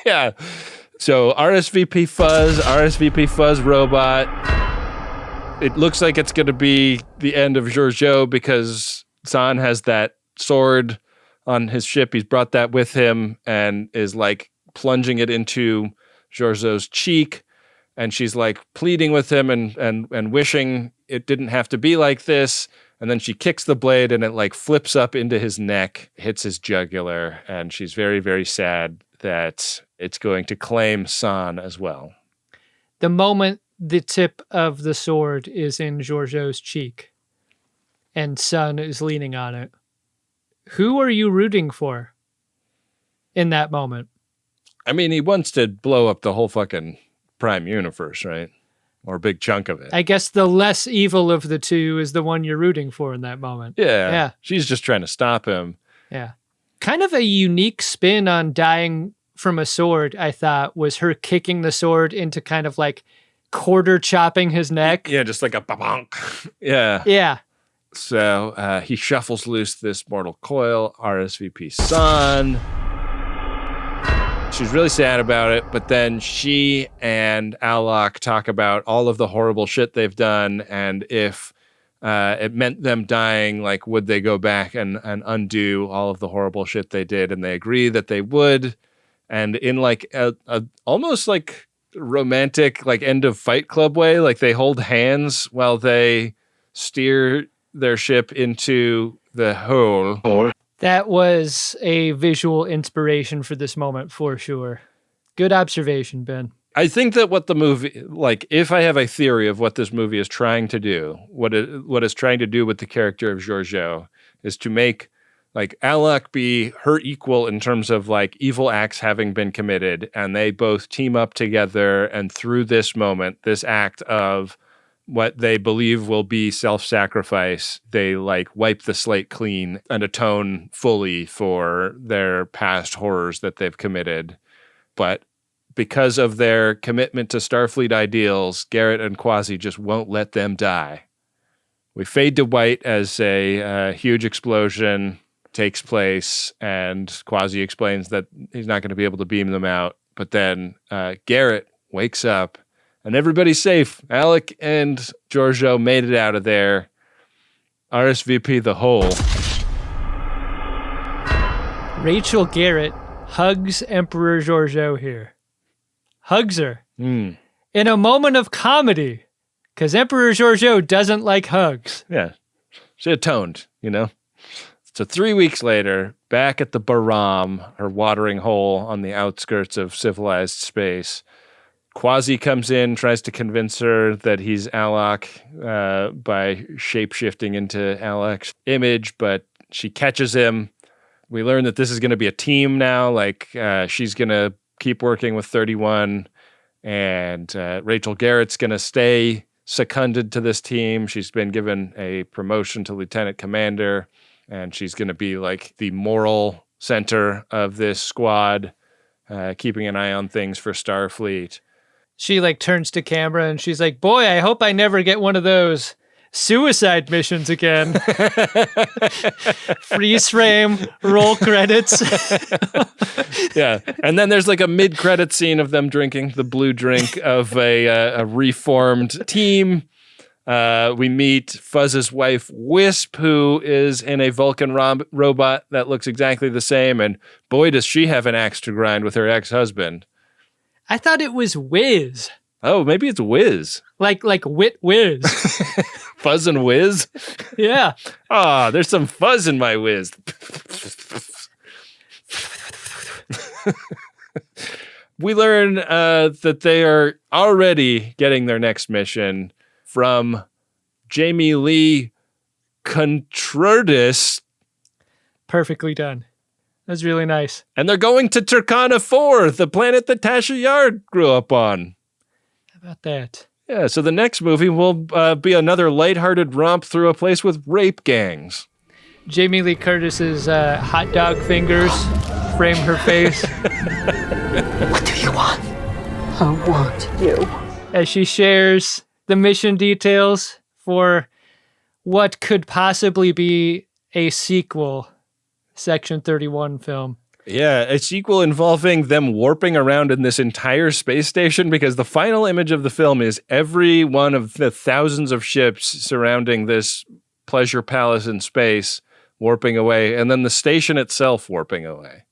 Yeah. So RSVP Fuzz robot. It looks like it's going to be the end of Georgiou because San has that sword on his ship. He's brought that with him and is like plunging it into Georgiou's cheek, and she's like pleading with him and wishing it didn't have to be like this, and then she kicks the blade and it like flips up into his neck, hits his jugular, and she's very, very sad that it's going to claim San as well. The moment the tip of the sword is in Georgiou's cheek and San is leaning on it, who are you rooting for in that moment? I mean, he wants to blow up the whole fucking Prime Universe, right? Or a big chunk of it. I guess the less evil of the two is the one you're rooting for in that moment. Yeah. Yeah. She's just trying to stop him. Yeah. Kind of a unique spin on dying from a sword, I thought, was her kicking the sword into kind of like quarter chopping his neck. Yeah, just like a bonk. Yeah. Yeah. So he shuffles loose this mortal coil, RSVP's son. She's really sad about it, but then she and Alok talk about all of the horrible shit they've done, and if it meant them dying, like, would they go back and undo all of the horrible shit they did? And they agree that they would. And in like a almost like romantic, like end of Fight Club way, like they hold hands while they steer their ship into the hole. That was a visual inspiration for this moment for sure. Good observation, Ben. I think that what the movie, like, if I have a theory of what this movie is trying to do, what it's trying to do with the character of Georgiou is to make, like, Alok be her equal in terms of, like, evil acts having been committed, and they both team up together, and through this moment, this act of what they believe will be self-sacrifice, they, like, wipe the slate clean and atone fully for their past horrors that they've committed. But because of their commitment to Starfleet ideals, Garrett and Quasi just won't let them die. We fade to white as a huge explosion takes place, and Quasi explains that he's not going to be able to beam them out. But then Garrett wakes up, and everybody's safe. Alec and Georgiou made it out of there. RSVP the hole. Rachel Garrett hugs Emperor Georgiou here. Hugs her. In a moment of comedy. Because Emperor Georgiou doesn't like hugs. Yeah. She atoned, you know? So 3 weeks later, back at the Baram, her watering hole on the outskirts of civilized space, Quasi comes in, tries to convince her that he's Alok by shape-shifting into Alok's image, but she catches him. We learn that this is going to be a team now. Like, she's going to keep working with 31, and Rachel Garrett's going to stay seconded to this team. She's been given a promotion to lieutenant commander, and she's going to be like the moral center of this squad, keeping an eye on things for Starfleet. She like turns to camera and she's like, boy, I hope I never get one of those suicide missions again. Freeze frame, roll credits. Yeah. And then there's like a mid-credit scene of them drinking the blue drink of a reformed team. We meet Fuzz's wife, Wisp, who is in a Vulcan robot that looks exactly the same. And boy, does she have an axe to grind with her ex-huzband. I thought it was Whiz. Oh, maybe it's Whiz. Like Wit Whiz. Fuzz and Whiz? Yeah. Ah, there's some fuzz in my whiz. We learn that they are already getting their next mission from Jamie Lee Contreras. Perfectly done. That's really nice. And they're going to Turkana 4, the planet that Tasha Yard grew up on. How about that? Yeah, so the next movie will be another lighthearted romp through a place with rape gangs. Jamie Lee Curtis's hot dog fingers frame her face. What do you want? I want you. As she shares the mission details for what could possibly be a sequel Section 31 film. Yeah, a sequel involving them warping around in this entire space station, because the final image of the film is every one of the thousands of ships surrounding this pleasure palace in space warping away, and then the station itself warping away.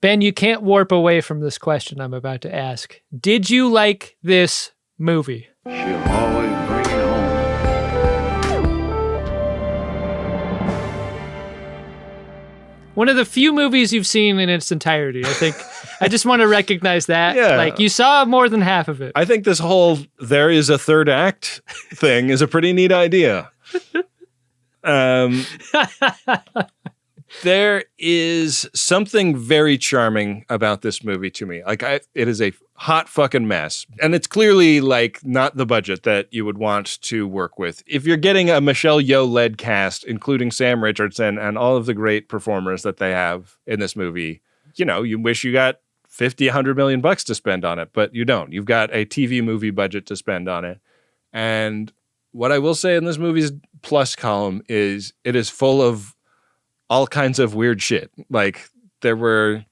Ben, you can't warp away from this question I'm about to ask. Did you like this movie? She'll always bring it home. One of the few movies you've seen in its entirety. I think I just want to recognize that. Yeah. Like, you saw more than half of it. I think this whole there is a third act thing is a pretty neat idea. There is something very charming about this movie to me. Like, it is a hot fucking mess. And it's clearly, like, not the budget that you would want to work with. If you're getting a Michelle Yeoh-led cast, including Sam Richardson and all of the great performers that they have in this movie, you know, you wish you got $50, $100 million to spend on it, but you don't. You've got a TV movie budget to spend on it. And what I will say in this movie's plus column is it is full of all kinds of weird shit. Like there were,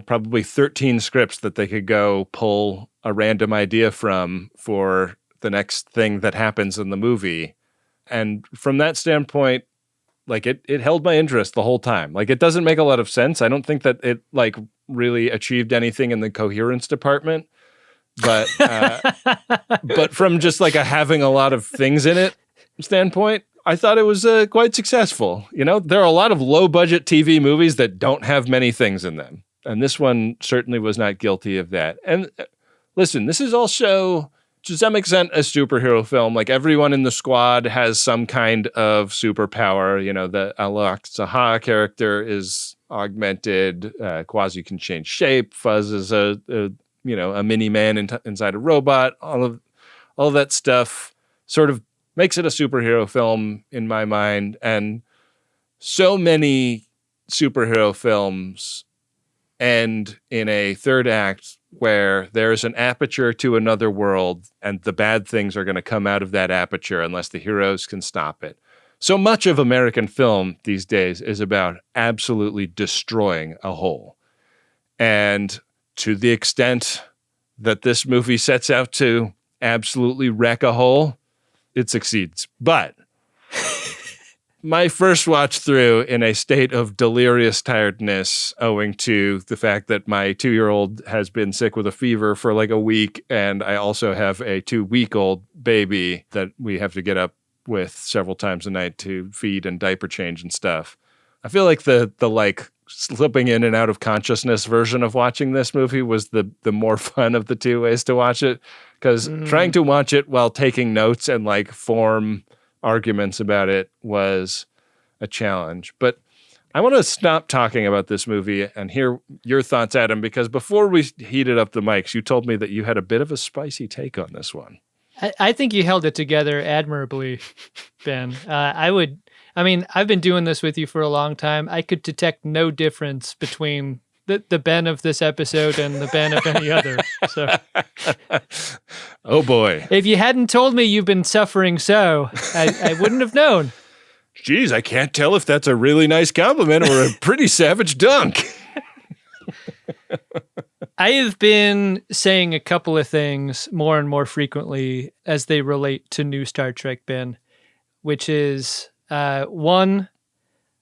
probably 13 scripts that they could go pull a random idea from for the next thing that happens in the movie. And from that standpoint, like it held my interest the whole time. Like it doesn't make a lot of sense. I don't think that it like really achieved anything in the coherence department, but from just like having a lot of things in it standpoint, I thought it was quite successful. There are a lot of low budget TV movies that don't have many things in them. And this one certainly was not guilty of that. And listen, this is also to some extent a superhero film. Like everyone in the squad has some kind of superpower. The Alok Saha character is augmented. Quasi can change shape. Fuzz is a mini man inside a robot. All of that stuff sort of makes it a superhero film in my mind. And so many superhero films end in a third act where there's an aperture to another world and the bad things are going to come out of that aperture unless the heroes can stop it. So much of American film these days is about absolutely destroying a hole. And to the extent that this movie sets out to absolutely wreck a hole, it succeeds. But my first watch through in a state of delirious tiredness owing to the fact that my 2-year-old has been sick with a fever for like a week, and I also have a 2-week-old baby that we have to get up with several times a night to feed and diaper change and stuff. I feel like the like slipping in and out of consciousness version of watching this movie was the more fun of the two ways to watch it, because trying to watch it while taking notes and like form arguments about it was a challenge. But I want to stop talking about this movie and hear your thoughts, Adam, because before we heated up the mics, you told me that you had a bit of a spicy take on this one. I think you held it together admirably, Ben. I've been doing this with you for a long time. I could detect no difference between the Ben of this episode and the Ben of any other. So, oh boy! If you hadn't told me you've been suffering so, I wouldn't have known. Geez, I can't tell if that's a really nice compliment or a pretty savage dunk. I have been saying a couple of things more and more frequently as they relate to new Star Trek, Ben, which is, one,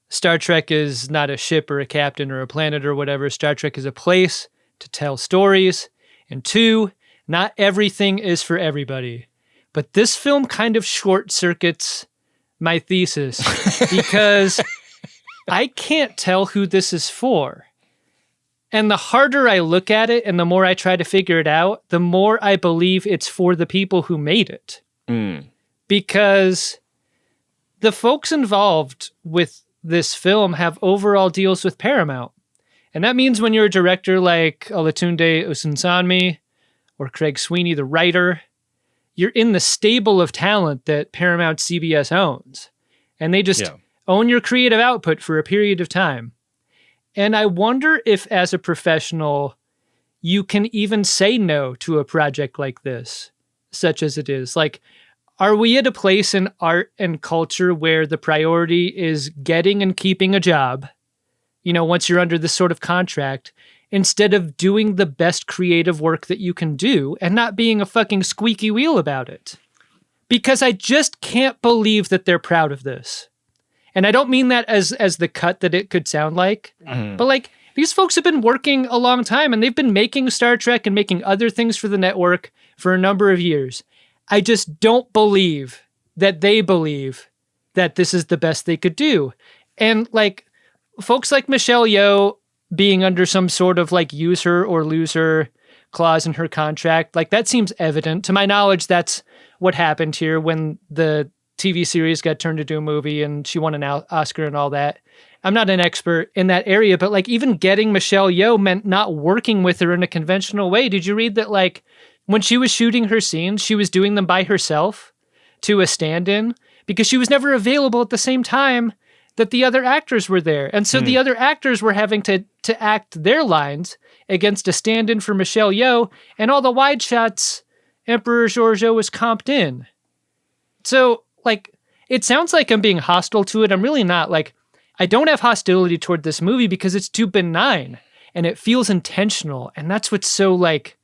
Star Trek is not a ship or a captain or a planet or whatever. Star Trek is a place to tell stories. And two, not everything is for everybody. But this film kind of short circuits my thesis because I can't tell who this is for. And the harder I look at it and the more I try to figure it out, the more I believe it's for the people who made it. Because the folks involved with this film have overall deals with Paramount. And that means when you're a director like Olatunde Osunsanmi or Craig Sweeney, the writer, you're in the stable of talent that Paramount CBS owns. And they just own your creative output for a period of time. And I wonder if, as a professional, you can even say no to a project like this, such as it is. Like, are we at a place in art and culture where the priority is getting and keeping a job, once you're under this sort of contract, instead of doing the best creative work that you can do and not being a fucking squeaky wheel about it? Because I just can't believe that they're proud of this. And I don't mean that as the cut that it could sound like, but like these folks have been working a long time and they've been making Star Trek and making other things for the network for a number of years. I just don't believe that they believe that this is the best they could do. And like folks like Michelle Yeoh being under some sort of like use her or lose her clause in her contract, like that seems evident. To my knowledge, that's what happened here when the TV series got turned into a movie and she won an Oscar and all that. I'm not an expert in that area, but like even getting Michelle Yeoh meant not working with her in a conventional way. Did you read that like when she was shooting her scenes, she was doing them by herself to a stand-in because she was never available at the same time that the other actors were there. And so the other actors were having to to act their lines against a stand-in for Michelle Yeoh, and all the wide shots Emperor Georgiou was comped in. So, like, it sounds like I'm being hostile to it. I'm really not. Like, I don't have hostility toward this movie because it's too benign, and it feels intentional, and that's what's so, like,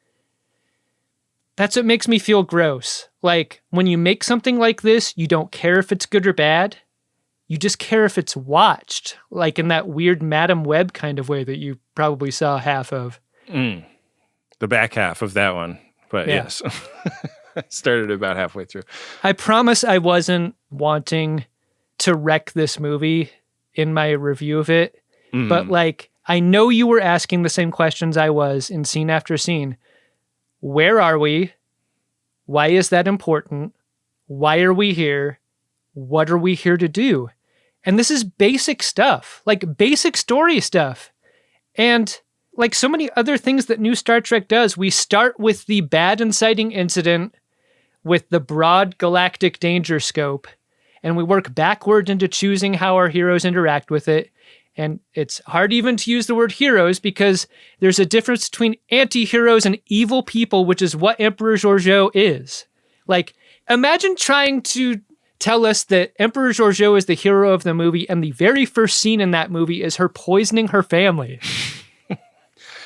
that's what makes me feel gross. Like, when you make something like this, you don't care if it's good or bad. You just care if it's watched, like in that weird Madam Web kind of way that you probably saw half of. The back half of that one. But yes, I started about halfway through. I promise I wasn't wanting to wreck this movie in my review of it. But like, I know you were asking the same questions I was in scene after scene. Where are we? Why is that important? Why are we here? What are we here to do? And this is basic stuff, like basic story stuff. And like so many other things that new Star Trek does, we start with the bad inciting incident with the broad galactic danger scope, and we work backward into choosing how our heroes interact with it. And it's hard even to use the word heroes because there's a difference between anti-heroes and evil people, which is what Emperor Georgiou is. Like, imagine trying to tell us that Emperor Georgiou is the hero of the movie, and the very first scene in that movie is her poisoning her family.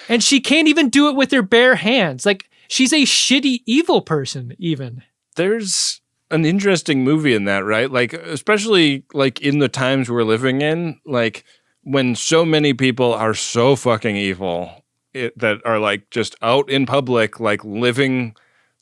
And she can't even do it with her bare hands. Like, she's a shitty evil person, even. There's an interesting movie in that, right? Like, especially like in the times we're living in, like when so many people are so fucking evil that are like just out in public, like living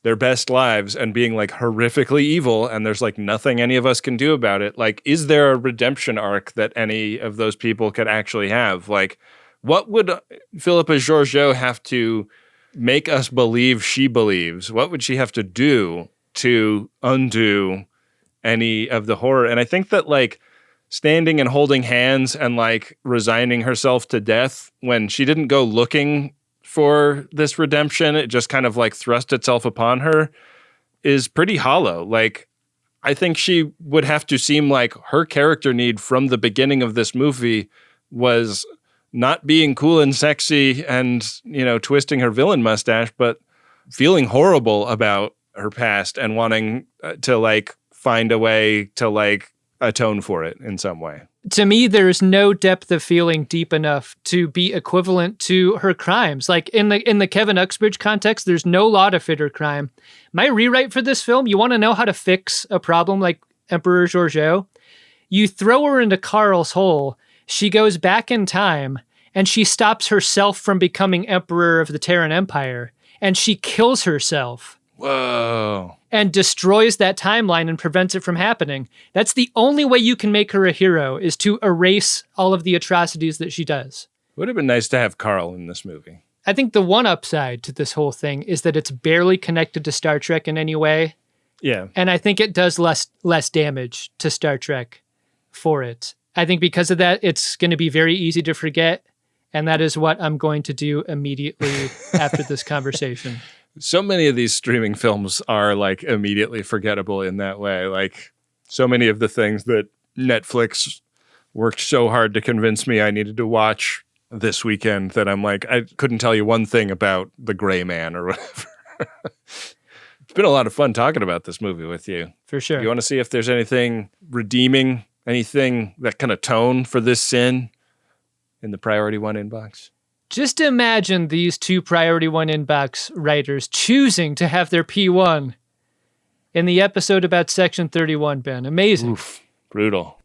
their best lives and being like horrifically evil, and there's like nothing any of us can do about it. Like, is there a redemption arc that any of those people could actually have? Like, what would Philippa Georgiou have to make us believe she believes? What would she have to do to undo any of the horror? And I think that like standing and holding hands and like resigning herself to death when she didn't go looking for this redemption, it just kind of like thrust itself upon her, is pretty hollow. Like, I think she would have to seem like her character need from the beginning of this movie was not being cool and sexy and, you know, twisting her villain mustache, but feeling horrible about her past and wanting to like find a way to like atone for it in some way. To me, there's no depth of feeling deep enough to be equivalent to her crimes. Like in the Kevin Uxbridge context, there's no law to fit her crime. My rewrite for this film, you want to know how to fix a problem like Emperor Georgiou? You throw her into Carl's hole, she goes back in time, and she stops herself from becoming Emperor of the Terran Empire, and she kills herself. Whoa. And destroys that timeline and prevents it from happening. That's the only way you can make her a hero, is to erase all of the atrocities that she does. Would have been nice to have Carl in this movie. I think the one upside to this whole thing is that it's barely connected to Star Trek in any way. Yeah. And I think it does less damage to Star Trek for it. I think because of that, it's going to be very easy to forget. And that is what I'm going to do immediately after this conversation. So many of these streaming films are like immediately forgettable in that way. Like so many of the things that Netflix worked so hard to convince me I needed to watch this weekend that I'm like, I couldn't tell you one thing about The Gray Man or whatever. It's been a lot of fun talking about this movie with you. For sure. You want to see if there's anything redeeming, anything that can atone for this sin in the Priority One inbox? Just imagine these two Priority One inbox writers choosing to have their P1 in the episode about Section 31, Ben. Amazing. Oof, brutal.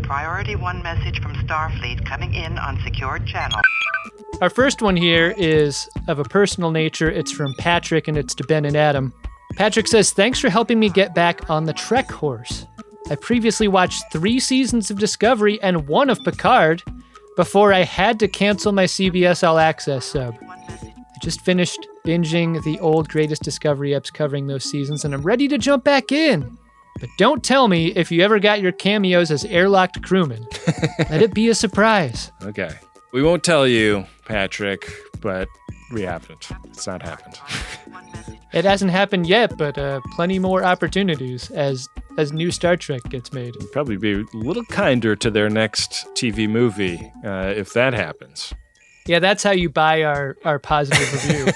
Priority One message from Starfleet coming in on secured channel. Our first one here is of a personal nature. It's from Patrick, and it's to Ben and Adam. Patrick says, "Thanks for helping me get back on the Trek horse. I previously watched 3 seasons of Discovery and 1 of Picard before I had to cancel my CBS All Access sub. I just finished binging the old Greatest Discovery eps covering those seasons, and I'm ready to jump back in. But don't tell me if you ever got your cameos as airlocked crewmen. Let it be a surprise." Okay. We won't tell you, Patrick, but we haven't. It's not happened. It hasn't happened yet, but plenty more opportunities as new Star Trek gets made. Probably be a little kinder to their next TV movie if that happens. Yeah, that's how you buy our positive review.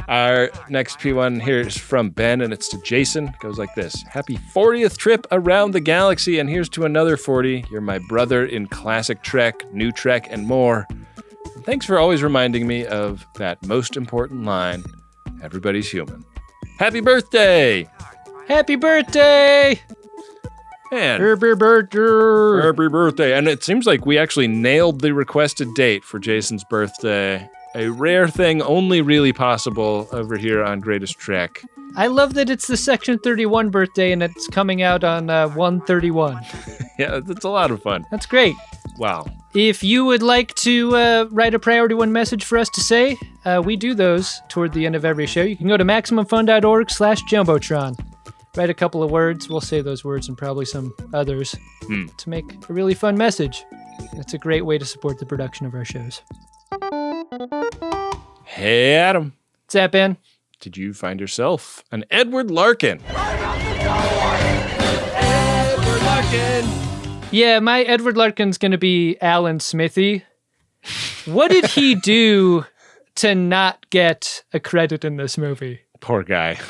Our next P1 here is from Ben, and it's to Jason. It goes like this. Happy 40th trip around the galaxy, and here's to another 40. You're my brother in classic Trek, new Trek, and more. And thanks for always reminding me of that most important line, everybody's human. Happy birthday! Happy birthday! Man. Happy birthday! Happy birthday. And it seems like we actually nailed the requested date for Jason's birthday. A rare thing only really possible over here on Greatest Trek. I love that it's the Section 31 birthday and it's coming out on 1/31. Yeah, that's a lot of fun. That's great. Wow. If you would like to write a Priority 1 message for us to say, we do those toward the end of every show. You can go to MaximumFun.org/Jumbotron. Write a couple of words. We'll say those words and probably some others to make a really fun message. It's a great way to support the production of our shows. Hey, Adam. What's that, Ben? Did you find yourself an Edward Larkin? Edward Larkin! Yeah, my Edward Larkin's going to be Alan Smithy. What did he do to not get a credit in this movie? Poor guy.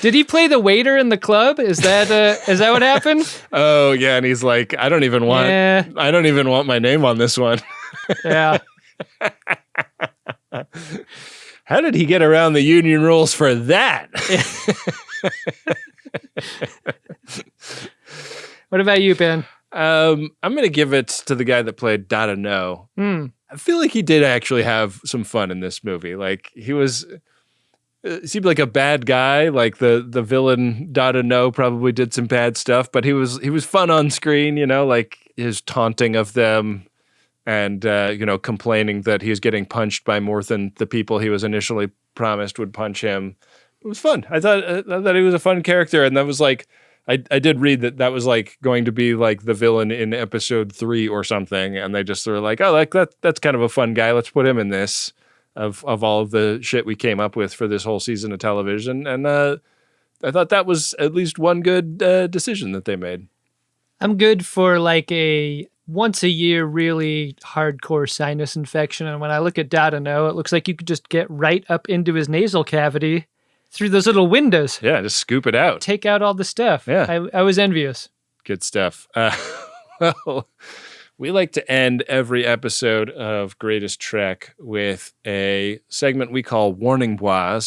Did he play the waiter in the club? Is that what happened? Oh yeah, and he's like, I don't even want my name on this one. Yeah. How did he get around the union rules for that? What about you, Ben? I'm gonna give it to the guy that played Dada No. I feel like he did actually have some fun in this movie. Like he seemed like a bad guy. Like the villain Dada No probably did some bad stuff, but he was fun on screen. Like his taunting of them and complaining that he was getting punched by more than the people he was initially promised would punch him. It was fun. I thought he was a fun character, and that was like. I did read that was like going to be like the villain in episode 3 or something, and they just were like, oh, like that's kind of a fun guy. Let's put him in this of all of the shit we came up with for this whole season of television. And I thought that was at least one good decision that they made. I'm good for like a once a year really hardcore sinus infection, and when I look at Dada No, it looks like you could just get right up into his nasal cavity through those little windows. Yeah, just scoop it out. Take out all the stuff. Yeah. I was envious. Good stuff. Well, we like to end every episode of Greatest Trek with a segment we call Warning Bois.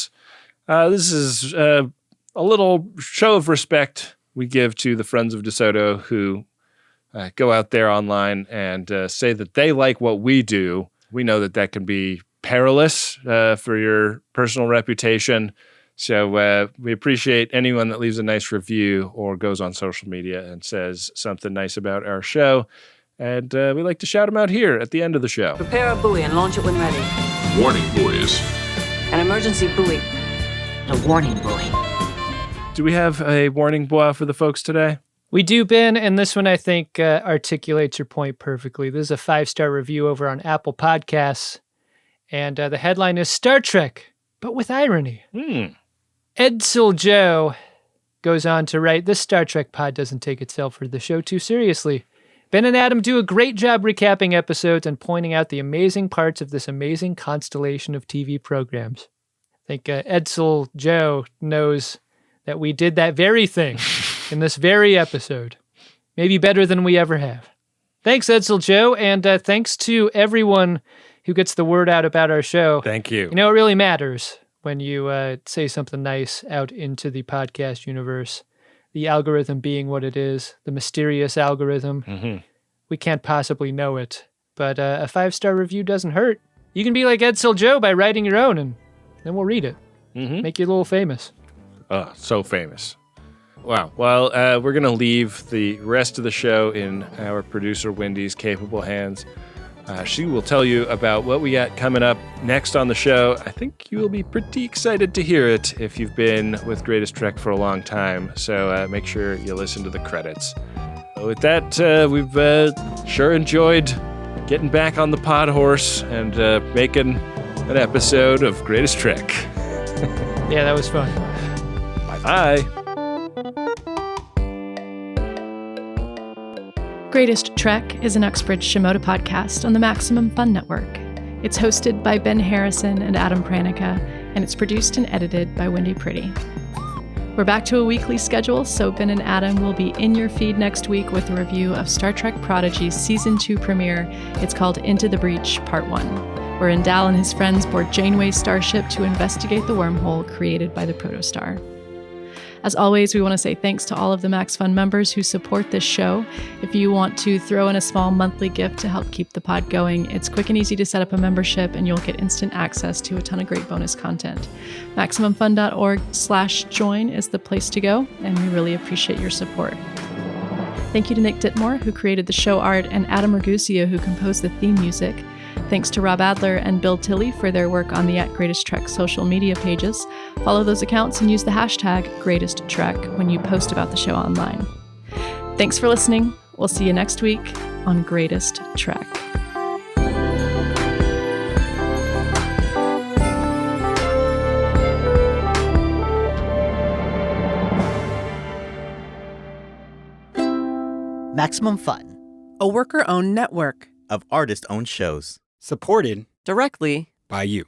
This is a little show of respect we give to the Friends of DeSoto who go out there online and say that they like what we do. We know that can be perilous for your personal reputation. So we appreciate anyone that leaves a nice review or goes on social media and says something nice about our show. And we like to shout them out here at the end of the show. Prepare a buoy and launch it when ready. Warning buoys. An emergency buoy. A warning buoy. Do we have a warning bois for the folks today? We do, Ben, and this one I think articulates your point perfectly. This is a 5-star review over on Apple Podcasts. And the headline is Star Trek, but with irony. Edsel Joe goes on to write, this Star Trek pod doesn't take itself or the show too seriously. Ben and Adam do a great job recapping episodes and pointing out the amazing parts of this amazing constellation of TV programs. I think Edsel Joe knows that we did that very thing in this very episode. Maybe better than we ever have. Thanks, Edsel Joe, and thanks to everyone who gets the word out about our show. Thank you. You know, it really matters when you say something nice out into the podcast universe. The algorithm being what it is, the mysterious algorithm. Mm-hmm. We can't possibly know it, but a 5-star review doesn't hurt. You can be like Edsel Joe by writing your own, and then we'll read it. Mm-hmm. Make you a little famous. Oh, so famous. Wow. Well, we're going to leave the rest of the show in our producer Wynde's capable hands. She will tell you about what we got coming up next on the show. I think you will be pretty excited to hear it if you've been with Greatest Trek for a long time. So make sure you listen to the credits. With that, we've sure enjoyed getting back on the pod horse and making an episode of Greatest Trek. Yeah, that was fun. Bye-bye. Greatest Trek is an Uxbridge Shimoda podcast on the Maximum Fun Network. It's hosted by Ben Harrison and Adam Pranica, and it's produced and edited by Wynde Priddy. We're back to a weekly schedule, so Ben and Adam will be in your feed next week with a review of Star Trek Prodigy's Season 2 premiere. It's called Into the Breach, Part 1, wherein Dal and his friends board Janeway's starship to investigate the wormhole created by the protostar. As always, we want to say thanks to all of the Max Fun members who support this show. If you want to throw in a small monthly gift to help keep the pod going, it's quick and easy to set up a membership and you'll get instant access to a ton of great bonus content. MaximumFun.org/join is the place to go, and we really appreciate your support. Thank you to Nick Dittmore, who created the show art, and Adam Ragusea, who composed the theme music. Thanks to Rob Adler and Bill Tilley for their work on the @GreatestTrek social media pages. Follow those accounts and use the hashtag #GreatestTrek when you post about the show online. Thanks for listening. We'll see you next week on Greatest Trek. Maximum Fun, a worker-owned network of artist-owned shows. supported directly by you.